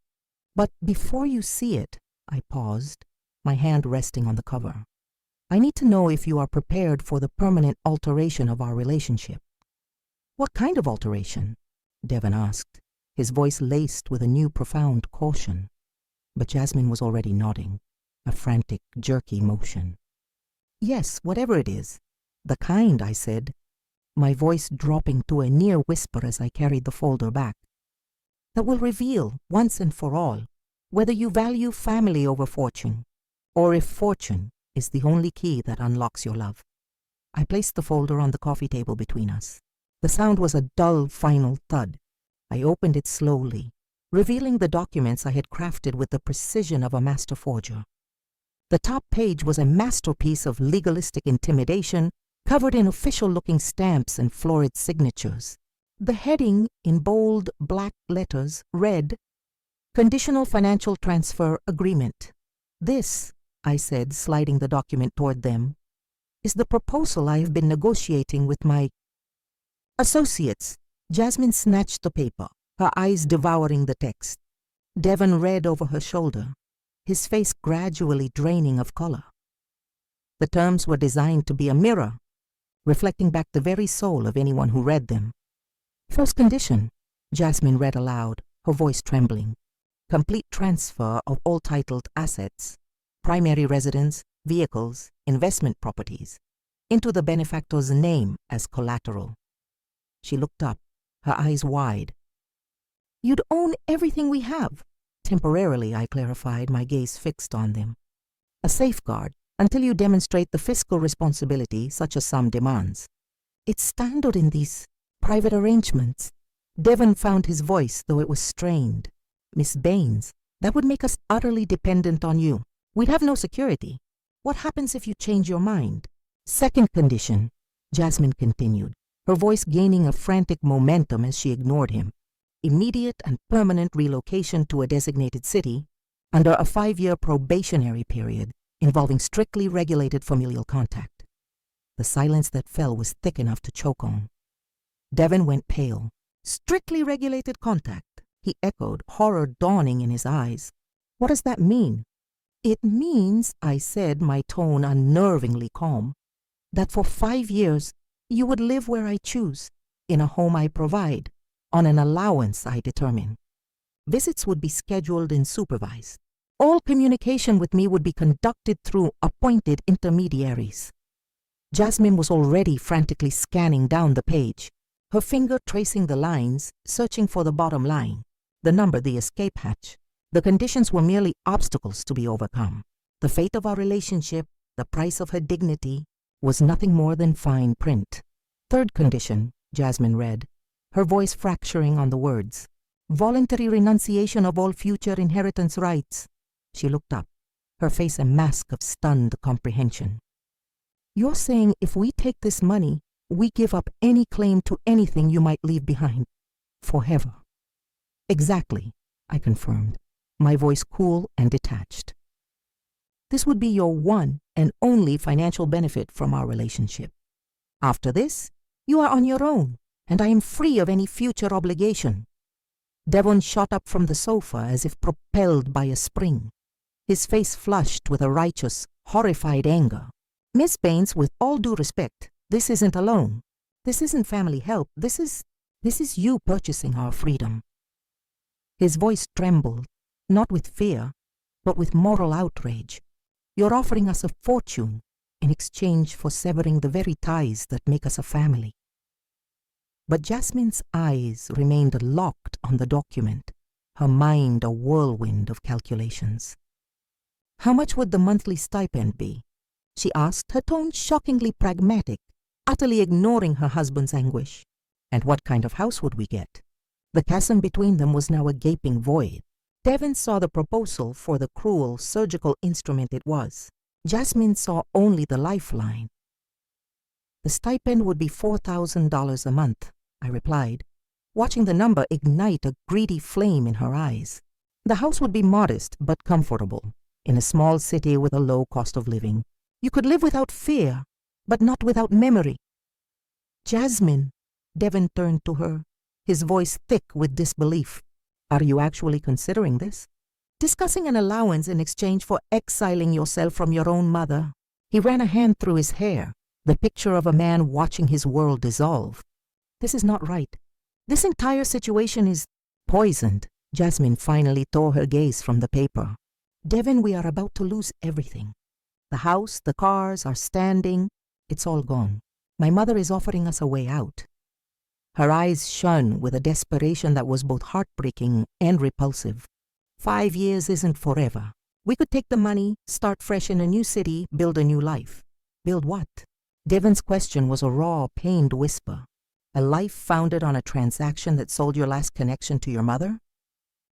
But before you see it," I paused, my hand resting on the cover, "I need to know if you are prepared for the permanent alteration of our relationship." "What kind of alteration?" Devon asked, his voice laced with a new profound caution. But Jasmine was already nodding, a frantic, jerky motion. "Yes, whatever it is. The kind," I said, my voice dropping to a near whisper as I carried the folder back, "that will reveal, once and for all, whether you value family over fortune, or if fortune is the only key that unlocks your love." I placed the folder on the coffee table between us. The sound was a dull, final thud. I opened it slowly, revealing the documents I had crafted with the precision of a master forger. The top page was a masterpiece of legalistic intimidation, covered in official-looking stamps and florid signatures. The heading, in bold, black letters, read, "Conditional Financial Transfer Agreement." "This," I said, sliding the document toward them, "is the proposal I have been negotiating with my associates." Jasmine snatched the paper, her eyes devouring the text. Devon read over her shoulder, his face gradually draining of color. The terms were designed to be a mirror, reflecting back the very soul of anyone who read them. First condition, Jasmine read aloud, her voice trembling. Complete transfer of all titled assets, primary residence, vehicles, investment properties, into the benefactor's name as collateral. She looked up, her eyes wide. You'd own everything we have. Temporarily, I clarified, my gaze fixed on them. A safeguard until you demonstrate the fiscal responsibility such a sum demands. It's standard in these private arrangements. Devon found his voice, though it was strained. Miss Baines, that would make us utterly dependent on you. We'd have no security. What happens if you change your mind? Second condition, Jasmine continued, her voice gaining a frantic momentum as she ignored him. Immediate and permanent relocation to a designated city under a 5-year probationary period involving strictly regulated familial contact. The silence that fell was thick enough to choke on. Devon went pale. Strictly regulated contact, he echoed, horror dawning in his eyes. What does that mean? It means, I said, my tone unnervingly calm, that for 5 years you would live where I choose, in a home I provide, on an allowance I determine. Visits would be scheduled and supervised. All communication with me would be conducted through appointed intermediaries. Jasmine was already frantically scanning down the page, her finger tracing the lines, searching for the bottom line, the number, the escape hatch. The conditions were merely obstacles to be overcome. The fate of our relationship, the price of her dignity, was nothing more than fine print. Third condition, Jasmine read, her voice fracturing on the words. Voluntary renunciation of all future inheritance rights. She looked up, her face a mask of stunned comprehension. You're saying if we take this money, we give up any claim to anything you might leave behind, forever. Exactly, I confirmed, my voice cool and detached. This would be your one and only financial benefit from our relationship. After this, you are on your own, and I am free of any future obligation. Devon shot up from the sofa as if propelled by a spring, his face flushed with a righteous, horrified anger. Miss Baines, with all due respect, this isn't a loan. This isn't family help. This is you purchasing our freedom. His voice trembled, not with fear, but with moral outrage. You're offering us a fortune in exchange for severing the very ties that make us a family. But Jasmine's eyes remained locked on the document, her mind a whirlwind of calculations. How much would the monthly stipend be? She asked, her tone shockingly pragmatic, utterly ignoring her husband's anguish. And what kind of house would we get? The chasm between them was now a gaping void. Devon saw the proposal for the cruel surgical instrument it was. Jasmine saw only the lifeline. The stipend would be $4,000 a month, I replied, watching the number ignite a greedy flame in her eyes. The house would be modest but comfortable, in a small city with a low cost of living. You could live without fear, but not without memory. Jasmine, Devon turned to her, his voice thick with disbelief. Are you actually considering this? Discussing an allowance in exchange for exiling yourself from your own mother. He ran a hand through his hair, the picture of a man watching his world dissolve. This is not right. This entire situation is poisoned. Jasmine finally tore her gaze from the paper. Devon, we are about to lose everything. The house, the cars, our standing, it's all gone. My mother is offering us a way out. Her eyes shone with a desperation that was both heartbreaking and repulsive. 5 years isn't forever. We could take the money, start fresh in a new city, build a new life. Build what? Devon's question was a raw, pained whisper. A life founded on a transaction that sold your last connection to your mother?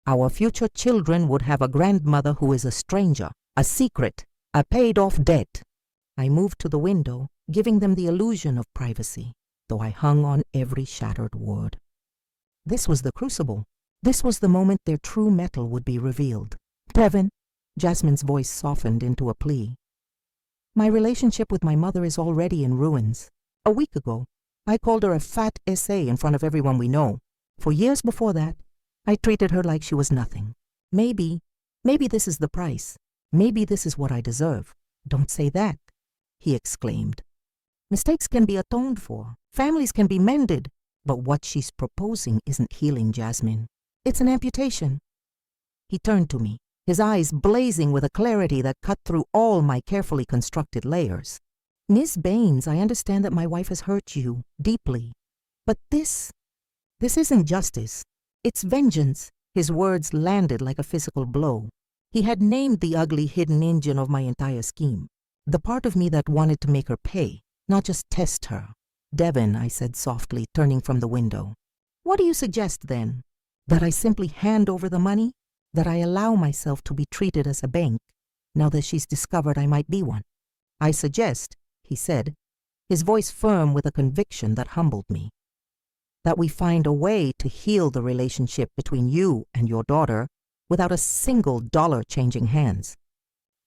Our future children would have a grandmother who is a stranger, a secret, a paid-off debt. I moved to the window, giving them the illusion of privacy, though I hung on every shattered word. This was the crucible. This was the moment their true metal would be revealed. Devon, Jasmine's voice softened into a plea. My relationship with my mother is already in ruins. A week ago, I called her a fat SA in front of everyone we know. For years before that, I treated her like she was nothing. Maybe this is the price. Maybe this is what I deserve. Don't say that, he exclaimed. Mistakes can be atoned for. Families can be mended. But what she's proposing isn't healing, Jasmine. It's an amputation. He turned to me, his eyes blazing with a clarity that cut through all my carefully constructed layers. Miss Baines, I understand that my wife has hurt you deeply. But this isn't justice. It's vengeance. His words landed like a physical blow. He had named the ugly hidden engine of my entire scheme. The part of me that wanted to make her pay, not just test her. Devon, I said softly, turning from the window. What do you suggest then? That I simply hand over the money? That I allow myself to be treated as a bank, now that she's discovered I might be one? I suggest, he said, his voice firm with a conviction that humbled me, that we find a way to heal the relationship between you and your daughter without a single dollar changing hands.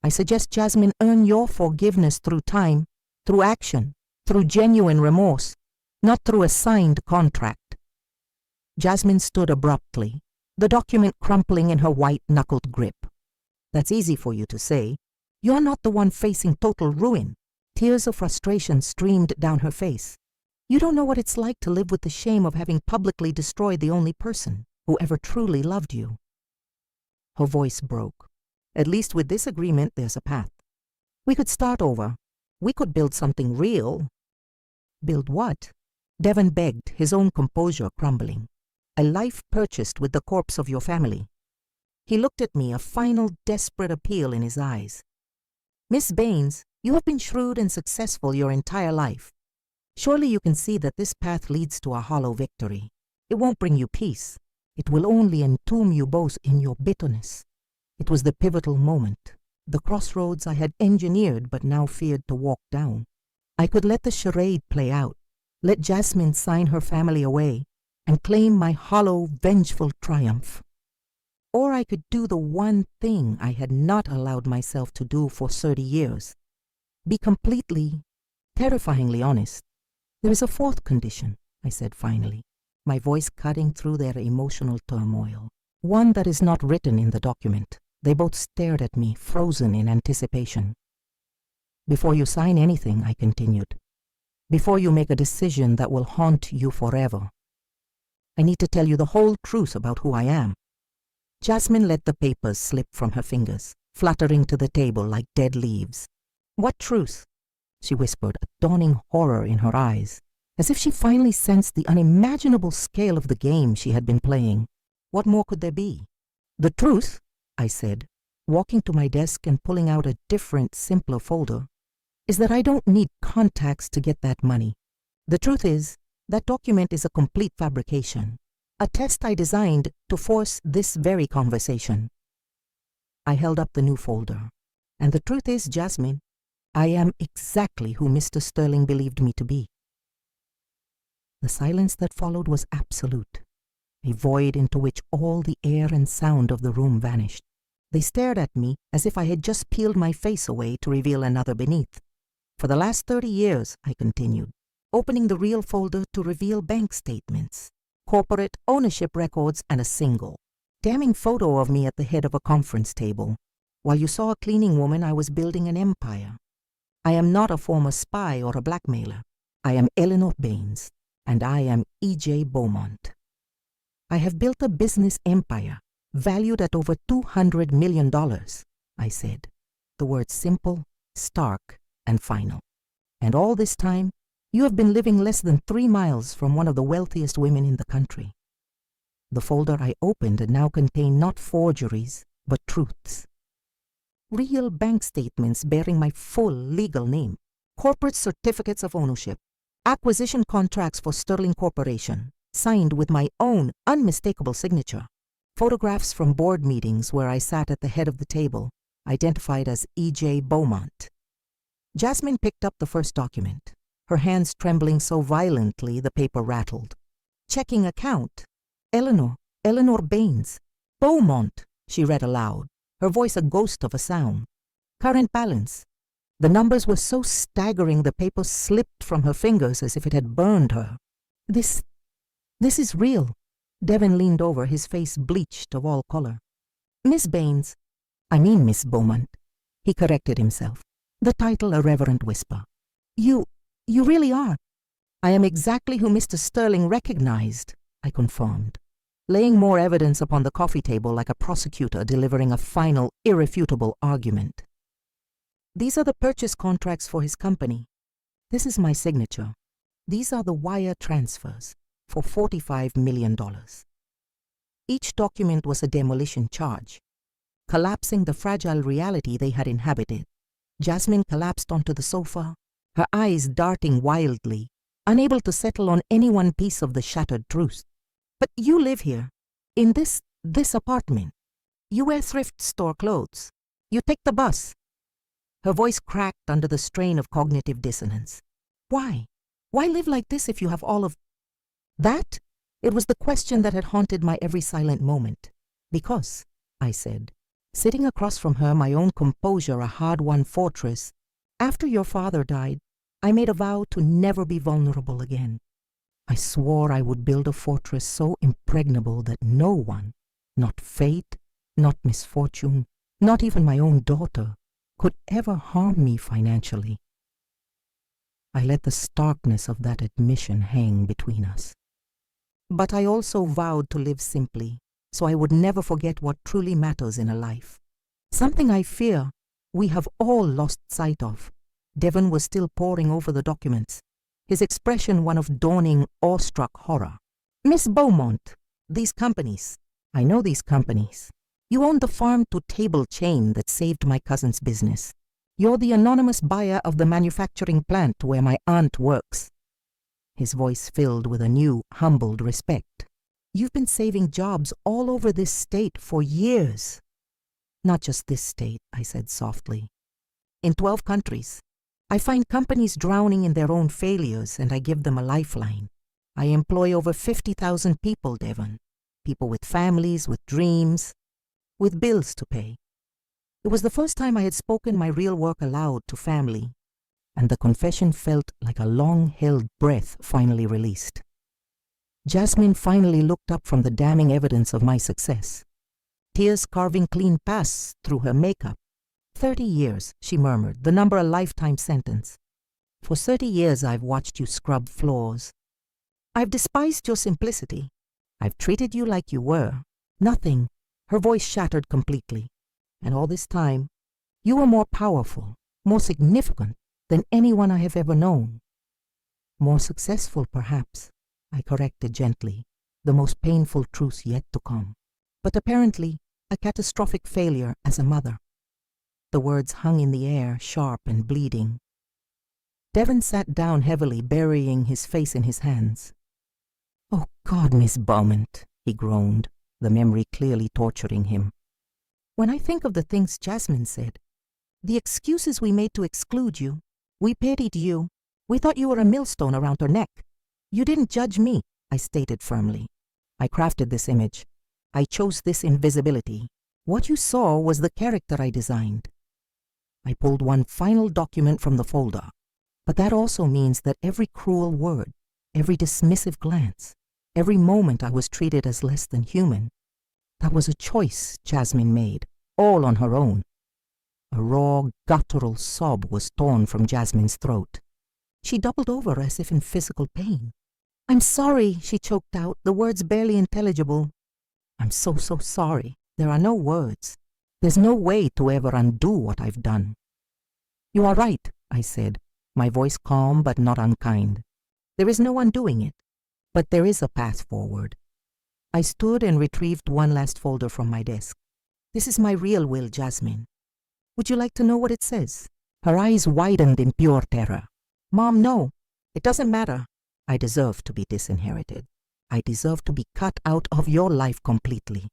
I suggest Jasmine earn your forgiveness through time, through action, through genuine remorse, not through a signed contract. Jasmine stood abruptly, the document crumpling in her white-knuckled grip. That's easy for you to say. You're not the one facing total ruin. Tears of frustration streamed down her face. You don't know what it's like to live with the shame of having publicly destroyed the only person who ever truly loved you. Her voice broke. At least with this agreement, there's a path. We could start over. We could build something real. Build what? Devon begged, his own composure crumbling. A life purchased with the corpse of your family. He looked at me, a final desperate appeal in his eyes. Miss Baines, you have been shrewd and successful your entire life. Surely you can see that this path leads to a hollow victory. It won't bring you peace. It will only entomb you both in your bitterness. It was the pivotal moment, the crossroads I had engineered but now feared to walk down. I could let the charade play out, let Jasmine sign her family away, and claim my hollow, vengeful triumph. Or I could do the one thing I had not allowed myself to do for 30 years. Be completely, terrifyingly honest. There is a fourth condition, I said finally, my voice cutting through their emotional turmoil. One that is not written in the document. They both stared at me, frozen in anticipation. Before you sign anything, I continued, before you make a decision that will haunt you forever, I need to tell you the whole truth about who I am. Jasmine let the papers slip from her fingers, fluttering to the table like dead leaves. What truth? She whispered, a dawning horror in her eyes, as if she finally sensed the unimaginable scale of the game she had been playing. What more could there be? The truth, I said, walking to my desk and pulling out a different, simpler folder, is that I don't need contacts to get that money. The truth is, that document is a complete fabrication, a test I designed to force this very conversation. I held up the new folder. And the truth is, Jasmine, I am exactly who Mr. Sterling believed me to be. The silence that followed was absolute, a void into which all the air and sound of the room vanished. They stared at me as if I had just peeled my face away to reveal another beneath. For the last 30 years, I continued, opening the real folder to reveal bank statements, corporate ownership records, and a single, damning photo of me at the head of a conference table. While you saw a cleaning woman, I was building an empire. I am not a former spy or a blackmailer. I am Eleanor Baines, and I am E.J. Beaumont. I have built a business empire, valued at over $200 million, I said, the words simple, stark, and final. And all this time, you have been living less than 3 miles from one of the wealthiest women in the country. The folder I opened now contained not forgeries, but truths. Real bank statements bearing my full legal name, corporate certificates of ownership, acquisition contracts for Sterling Corporation, signed with my own unmistakable signature, photographs from board meetings where I sat at the head of the table, identified as E.J. Beaumont. Jasmine picked up the first document, her hands trembling so violently the paper rattled. Checking account. Eleanor Baines. Beaumont, she read aloud, her voice a ghost of a sound. Current balance. The numbers were so staggering the paper slipped from her fingers as if it had burned her. This is real. Devon leaned over, his face bleached of all color. Miss Baines, I mean Miss Beaumont. He corrected himself, the title a reverent whisper. You really are. I am exactly who Mr. Sterling recognized, I confirmed, laying more evidence upon the coffee table like a prosecutor delivering a final, irrefutable argument. These are the purchase contracts for his company. This is my signature. These are the wire transfers for $45 million. Each document was a demolition charge, collapsing the fragile reality they had inhabited. Jasmine collapsed onto the sofa, her eyes darting wildly, unable to settle on any one piece of the shattered truth. But you live here, in this apartment. You wear thrift store clothes. You take the bus. Her voice cracked under the strain of cognitive dissonance. Why? Why live like this if you have all of that? It was the question that had haunted my every silent moment. Because, I said, sitting across from her, my own composure a hard-won fortress, after your father died, I made a vow to never be vulnerable again. I swore I would build a fortress so impregnable that no one, not fate, not misfortune, not even my own daughter, could ever harm me financially. I let the starkness of that admission hang between us. But I also vowed to live simply, so I would never forget what truly matters in a life. Something I fear we have all lost sight of. Devon was still poring over the documents, his expression one of dawning, awestruck horror. Miss Beaumont, these companies. I know these companies. You own the farm-to-table chain that saved my cousin's business. You're the anonymous buyer of the manufacturing plant where my aunt works. His voice filled with a new, humbled respect. You've been saving jobs all over this state for years. Not just this state, I said softly. In 12 countries. I find companies drowning in their own failures and I give them a lifeline. I employ over 50,000 people, Devon. People with families, with dreams, with bills to pay. It was the first time I had spoken my real work aloud to family, and the confession felt like a long-held breath finally released. Jasmine finally looked up from the damning evidence of my success, tears carving clean paths through her makeup. 30 years, she murmured, the number a lifetime sentence. For 30 years I've watched you scrub floors. I've despised your simplicity. I've treated you like you were. Nothing. Her voice shattered completely. And all this time, you were more powerful, more significant than anyone I have ever known. More successful, perhaps, I corrected gently, the most painful truth yet to come. But apparently, a catastrophic failure as a mother. The words hung in the air, sharp and bleeding. Devon sat down heavily, burying his face in his hands. "Oh God, Miss Beaumont," he groaned, the memory clearly torturing him. "When I think of the things Jasmine said, the excuses we made to exclude you, we pitied you, we thought you were a millstone around her neck. You didn't judge me," I stated firmly. "I crafted this image. I chose this invisibility. What you saw was the character I designed." I pulled one final document from the folder. But that also means that every cruel word, every dismissive glance, every moment I was treated as less than human, that was a choice Jasmine made, all on her own. A raw, guttural sob was torn from Jasmine's throat. She doubled over as if in physical pain. "I'm sorry," she choked out, the words barely intelligible. "I'm so sorry. There are no words. There's no way to ever undo what I've done." "You are right," I said, my voice calm but not unkind. "There is no undoing it, but there is a path forward." I stood and retrieved one last folder from my desk. "This is my real will, Jasmine. Would you like to know what it says?" Her eyes widened in pure terror. "Mom, no. It doesn't matter. I deserve to be disinherited. I deserve to be cut out of your life completely."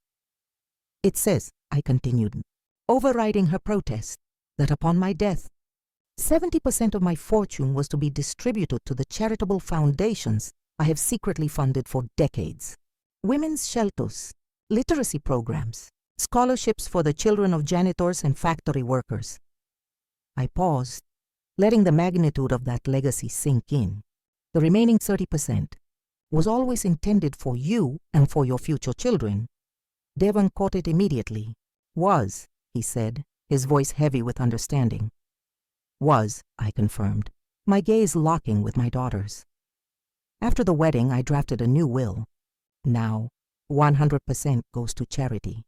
"It says," I continued, overriding her protest, "that upon my death, 70% of my fortune was to be distributed to the charitable foundations I have secretly funded for decades. Women's shelters, literacy programs, scholarships for the children of janitors and factory workers." I paused, letting the magnitude of that legacy sink in. The remaining 30% was always intended for you and for your future children. Devon caught it immediately. Was, he said, his voice heavy with understanding. Was, I confirmed, my gaze locking with my daughter's. After the wedding, I drafted a new will. Now, 100% goes to charity.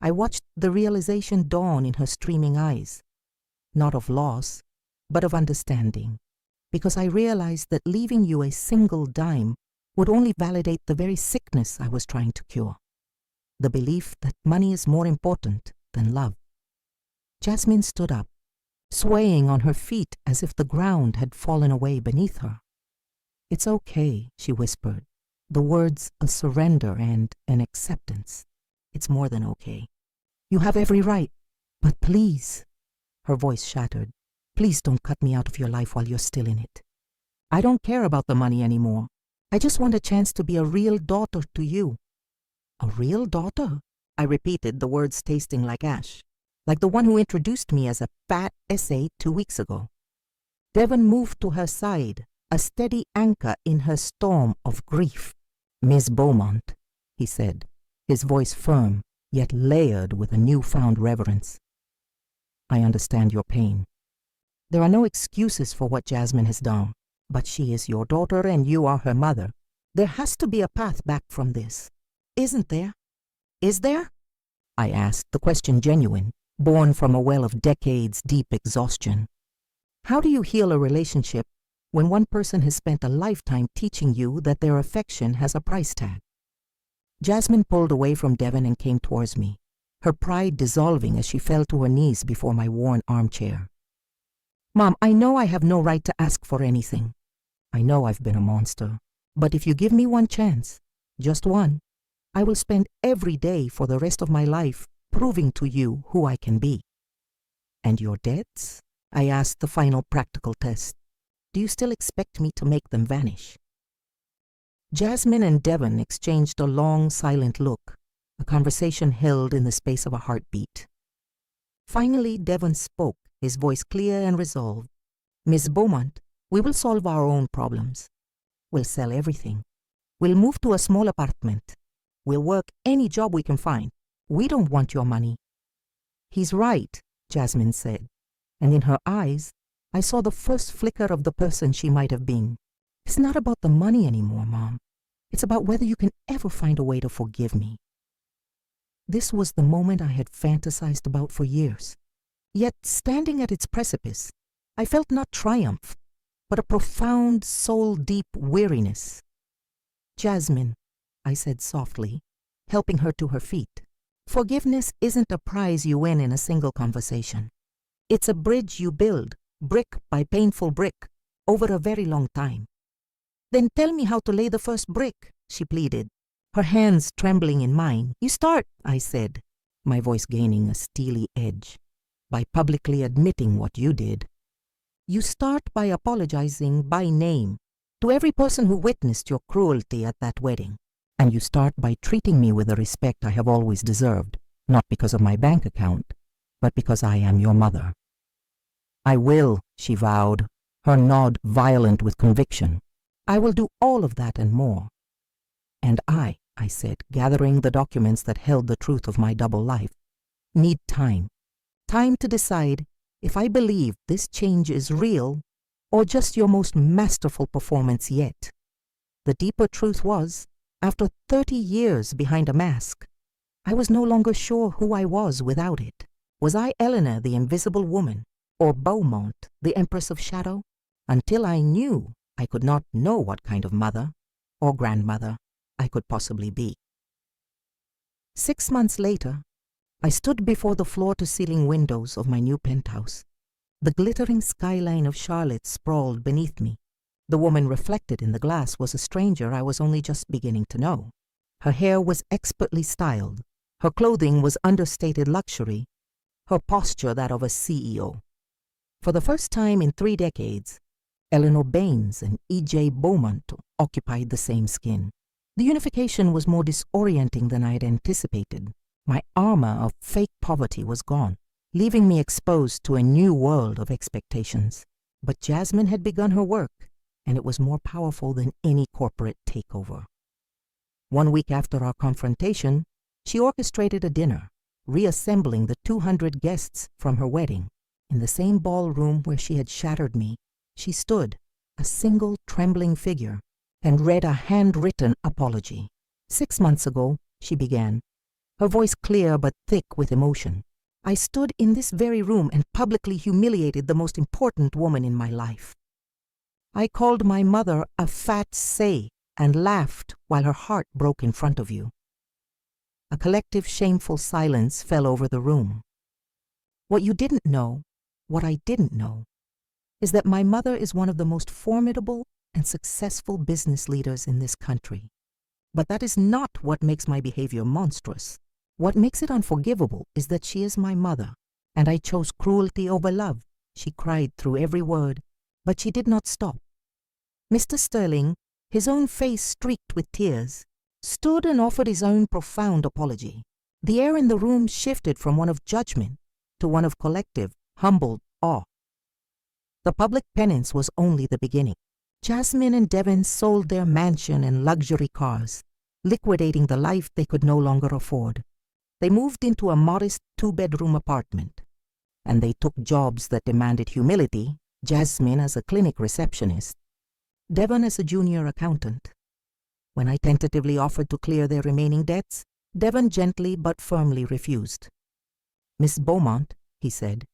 I watched the realization dawn in her streaming eyes, not of loss, but of understanding, because I realized that leaving you a single dime would only validate the very sickness I was trying to cure, the belief that money is more important than love. Jasmine stood up, swaying on her feet as if the ground had fallen away beneath her. "It's okay," she whispered, the words a surrender and an acceptance. "It's more than okay. You have every right, but please," her voice shattered, "please don't cut me out of your life while you're still in it. I don't care about the money anymore. I just want a chance to be a real daughter to you." "A real daughter?" I repeated, the words tasting like ash, like the one who introduced me as a fat essay 2 weeks ago. Devon moved to her side, a steady anchor in her storm of grief. "Miss Beaumont," he said, his voice firm, yet layered with a newfound reverence. "I understand your pain. There are no excuses for what Jasmine has done, but she is your daughter and you are her mother. There has to be a path back from this. Isn't there? Is there?" I asked, the question genuine, born from a well of decades-deep exhaustion. How do you heal a relationship when one person has spent a lifetime teaching you that their affection has a price tag? Jasmine pulled away from Devon and came towards me, her pride dissolving as she fell to her knees before my worn armchair. "Mom, I know I have no right to ask for anything. I know I've been a monster, but if you give me one chance, just one, I will spend every day for the rest of my life proving to you who I can be." "And your debts?" I asked, the final practical test. "Do you still expect me to make them vanish?" Jasmine and Devon exchanged a long, silent look, a conversation held in the space of a heartbeat. Finally, Devon spoke, his voice clear and resolved. "Miss Beaumont, we will solve our own problems. We'll sell everything. We'll move to a small apartment. We'll work any job we can find. We don't want your money." "He's right," Jasmine said, and in her eyes, I saw the first flicker of the person she might have been. "It's not about the money anymore, Mom. It's about whether you can ever find a way to forgive me." This was the moment I had fantasized about for years. Yet, standing at its precipice, I felt not triumph, but a profound, soul-deep weariness. "Jasmine," I said softly, helping her to her feet, "forgiveness isn't a prize you win in a single conversation. It's a bridge you build, brick by painful brick, over a very long time." "Then tell me how to lay the first brick," she pleaded, her hands trembling in mine. "You start," I said, my voice gaining a steely edge, "by publicly admitting what you did. You start by apologizing by name to every person who witnessed your cruelty at that wedding. And you start by treating me with the respect I have always deserved, not because of my bank account, but because I am your mother." "I will," she vowed, her nod violent with conviction. "I will do all of that and more." "And I said, gathering the documents that held the truth of my double life, "need time. Time to decide if I believe this change is real or just your most masterful performance yet." The deeper truth was, after 30 years behind a mask, I was no longer sure who I was without it. Was I Eleanor, the invisible woman, or Beaumont, the Empress of Shadow? Until I knew, I could not know what kind of mother or grandmother I could possibly be. 6 months later, I stood before the floor-to-ceiling windows of my new penthouse. The glittering skyline of Charlotte sprawled beneath me. The woman reflected in the glass was a stranger I was only just beginning to know. Her hair was expertly styled. Her clothing was understated luxury. Her posture that of a CEO. For the first time in 3 decades, Eleanor Baines and E.J. Beaumont occupied the same skin. The unification was more disorienting than I had anticipated. My armor of fake poverty was gone, leaving me exposed to a new world of expectations. But Jasmine had begun her work, and it was more powerful than any corporate takeover. 1 week after our confrontation, she orchestrated a dinner, reassembling the 200 guests from her wedding. In the same ballroom where she had shattered me, she stood, a single trembling figure, and read a handwritten apology. 6 months ago, she began, her voice clear but thick with emotion. I stood in this very room and publicly humiliated the most important woman in my life. I called my mother a fat say and laughed while her heart broke in front of you. A collective shameful silence fell over the room. What you didn't know, what I didn't know, is that my mother is one of the most formidable and successful business leaders in this country. But that is not what makes my behavior monstrous. What makes it unforgivable is that she is my mother, and I chose cruelty over love. She cried through every word, but she did not stop. Mr. Sterling, his own face streaked with tears, stood and offered his own profound apology. The air in the room shifted from one of judgment to one of collective, humbled awe. The public penance was only the beginning. Jasmine and Devin sold their mansion and luxury cars, liquidating the life they could no longer afford. They moved into a modest 2-bedroom apartment, and they took jobs that demanded humility, Jasmine as a clinic receptionist, Devin as a junior accountant. When I tentatively offered to clear their remaining debts, Devin gently but firmly refused. Miss Beaumont, he said,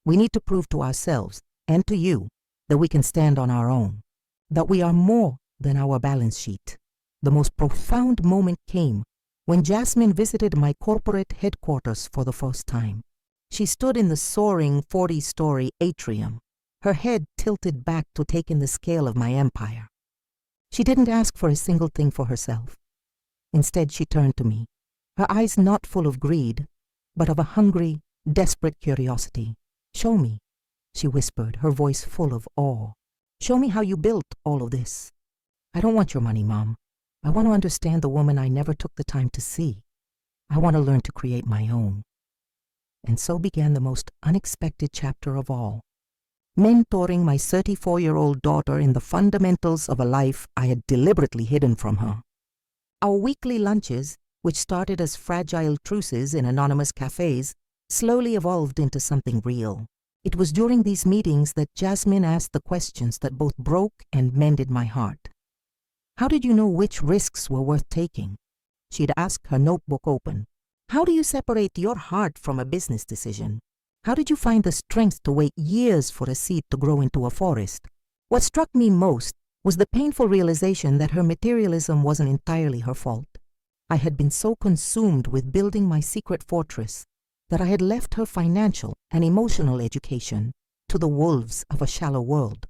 we need to prove to ourselves and to you that we can stand on our own, that we are more than our balance sheet. The most profound moment came when Jasmine visited my corporate headquarters for the first time. She stood in the soaring 40-story atrium, her head tilted back to take in the scale of my empire. She didn't ask for a single thing for herself. Instead, she turned to me, her eyes not full of greed, but of a hungry, desperate curiosity. Show me, she whispered, her voice full of awe. Show me how you built all of this. I don't want your money, Mom. I want to understand the woman I never took the time to see. I want to learn to create my own. And so began the most unexpected chapter of all. Mentoring my 34-year-old daughter in the fundamentals of a life I had deliberately hidden from her. Our weekly lunches, which started as fragile truces in anonymous cafes, slowly evolved into something real. It was during these meetings that Jasmine asked the questions that both broke and mended my heart. How did you know which risks were worth taking? She'd ask, her notebook open. How do you separate your heart from a business decision? How did you find the strength to wait years for a seed to grow into a forest? What struck me most was the painful realization that her materialism wasn't entirely her fault. I had been so consumed with building my secret fortress that I had left her financial and emotional education to the wolves of a shallow world.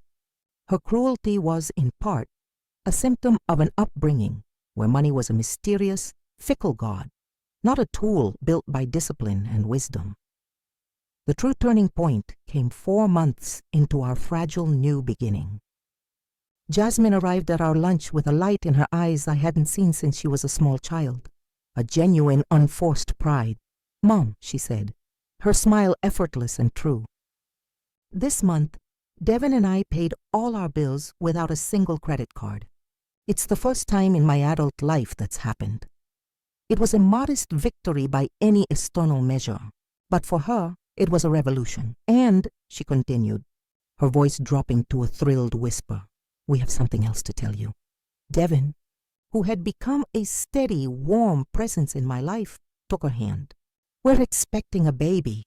Her cruelty was, in part, a symptom of an upbringing where money was a mysterious, fickle god, not a tool built by discipline and wisdom. The true turning point came 4 months into our fragile new beginning. Jasmine arrived at our lunch with a light in her eyes I hadn't seen since she was a small child, a genuine, unforced pride. Mom, she said, her smile effortless and true. This month, Devin and I paid all our bills without a single credit card. It's the first time in my adult life that's happened. It was a modest victory by any external measure, but for her, it was a revolution. And, she continued, her voice dropping to a thrilled whisper, we have something else to tell you. Devin, who had become a steady, warm presence in my life, took her hand. We're expecting a baby.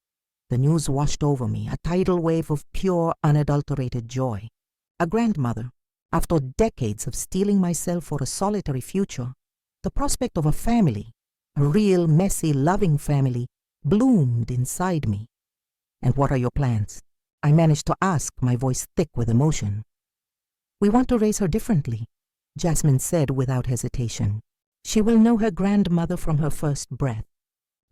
The news washed over me, a tidal wave of pure, unadulterated joy. A grandmother. After decades of steeling myself for a solitary future, the prospect of a family, a real, messy, loving family, bloomed inside me. And what are your plans? I managed to ask, my voice thick with emotion. We want to raise her differently, Jasmine said without hesitation. She will know her grandmother from her first breath.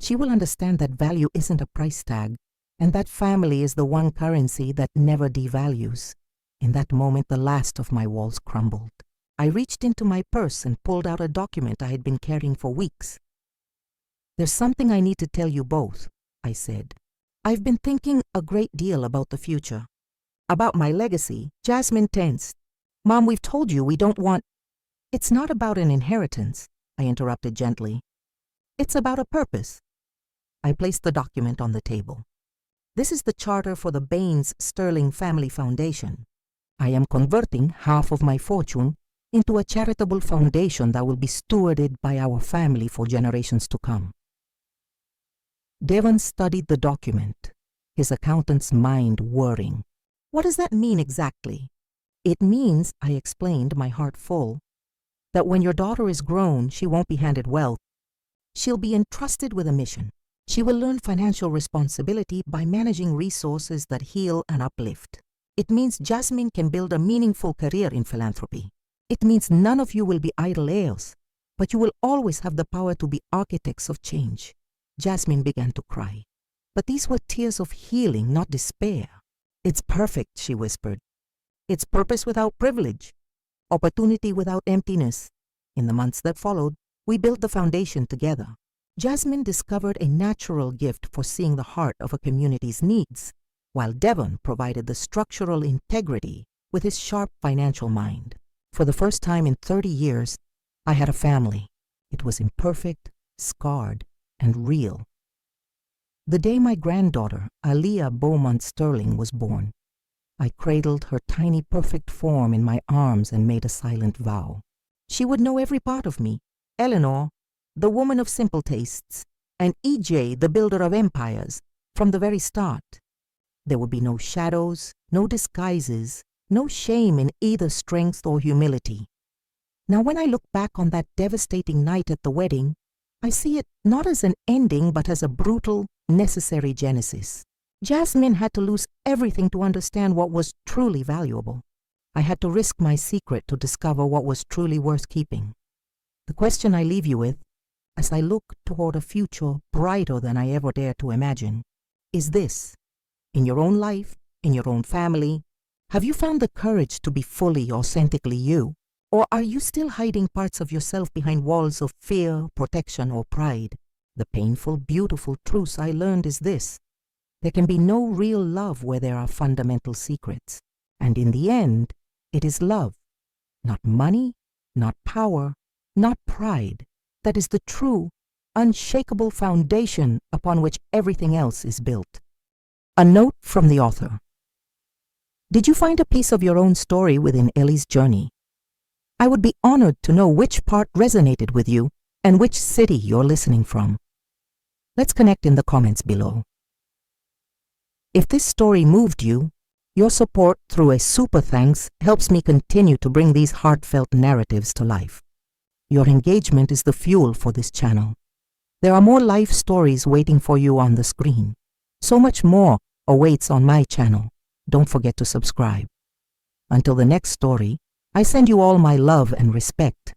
She will understand that value isn't a price tag, and that family is the one currency that never devalues. In that moment, the last of my walls crumbled. I reached into my purse and pulled out a document I had been carrying for weeks. There's something I need to tell you both, I said. I've been thinking a great deal about the future. About my legacy. Jasmine tensed. Mom, we've told you we don't want... It's not about an inheritance, I interrupted gently. It's about a purpose. I placed the document on the table. This is the charter for the Baines Sterling Family Foundation. I am converting half of my fortune into a charitable foundation that will be stewarded by our family for generations to come. Devon studied the document, his accountant's mind whirring. What does that mean exactly? It means, I explained, my heart full, that when your daughter is grown, she won't be handed wealth. She'll be entrusted with a mission. She will learn financial responsibility by managing resources that heal and uplift. It means Jasmine can build a meaningful career in philanthropy. It means none of you will be idle heirs, but you will always have the power to be architects of change. Jasmine began to cry. But these were tears of healing, not despair. It's perfect, she whispered. It's purpose without privilege, opportunity without emptiness. In the months that followed, we built the foundation together. Jasmine discovered a natural gift for seeing the heart of a community's needs, while Devon provided the structural integrity with his sharp financial mind. For the first time in 30 years, I had a family. It was imperfect, scarred, and real. The day my granddaughter, Aliyah Beaumont Sterling, was born, I cradled her tiny perfect form in my arms and made a silent vow. She would know every part of me, Eleanor, the woman of simple tastes, and EJ, the builder of empires, from the very start. There would be no shadows, no disguises, no shame in either strength or humility. Now when I look back on that devastating night at the wedding, I see it not as an ending but as a brutal, necessary genesis. Jasmine had to lose everything to understand what was truly valuable. I had to risk my secret to discover what was truly worth keeping. The question I leave you with, as I look toward a future brighter than I ever dared to imagine, is this. In your own life, in your own family, have you found the courage to be fully, authentically you? Or are you still hiding parts of yourself behind walls of fear, protection, or pride? The painful, beautiful truth I learned is this. There can be no real love where there are fundamental secrets. And in the end, it is love, not money, not power, not pride, that is the true, unshakable foundation upon which everything else is built. A note from the author. Did you find a piece of your own story within Ellie's journey? I would be honored to know which part resonated with you and which city you're listening from. Let's connect in the comments below. If this story moved you, your support through a super thanks helps me continue to bring these heartfelt narratives to life. Your engagement is the fuel for this channel. There are more life stories waiting for you on the screen. So much more awaits on my channel. Don't forget to subscribe. Until the next story, I send you all my love and respect.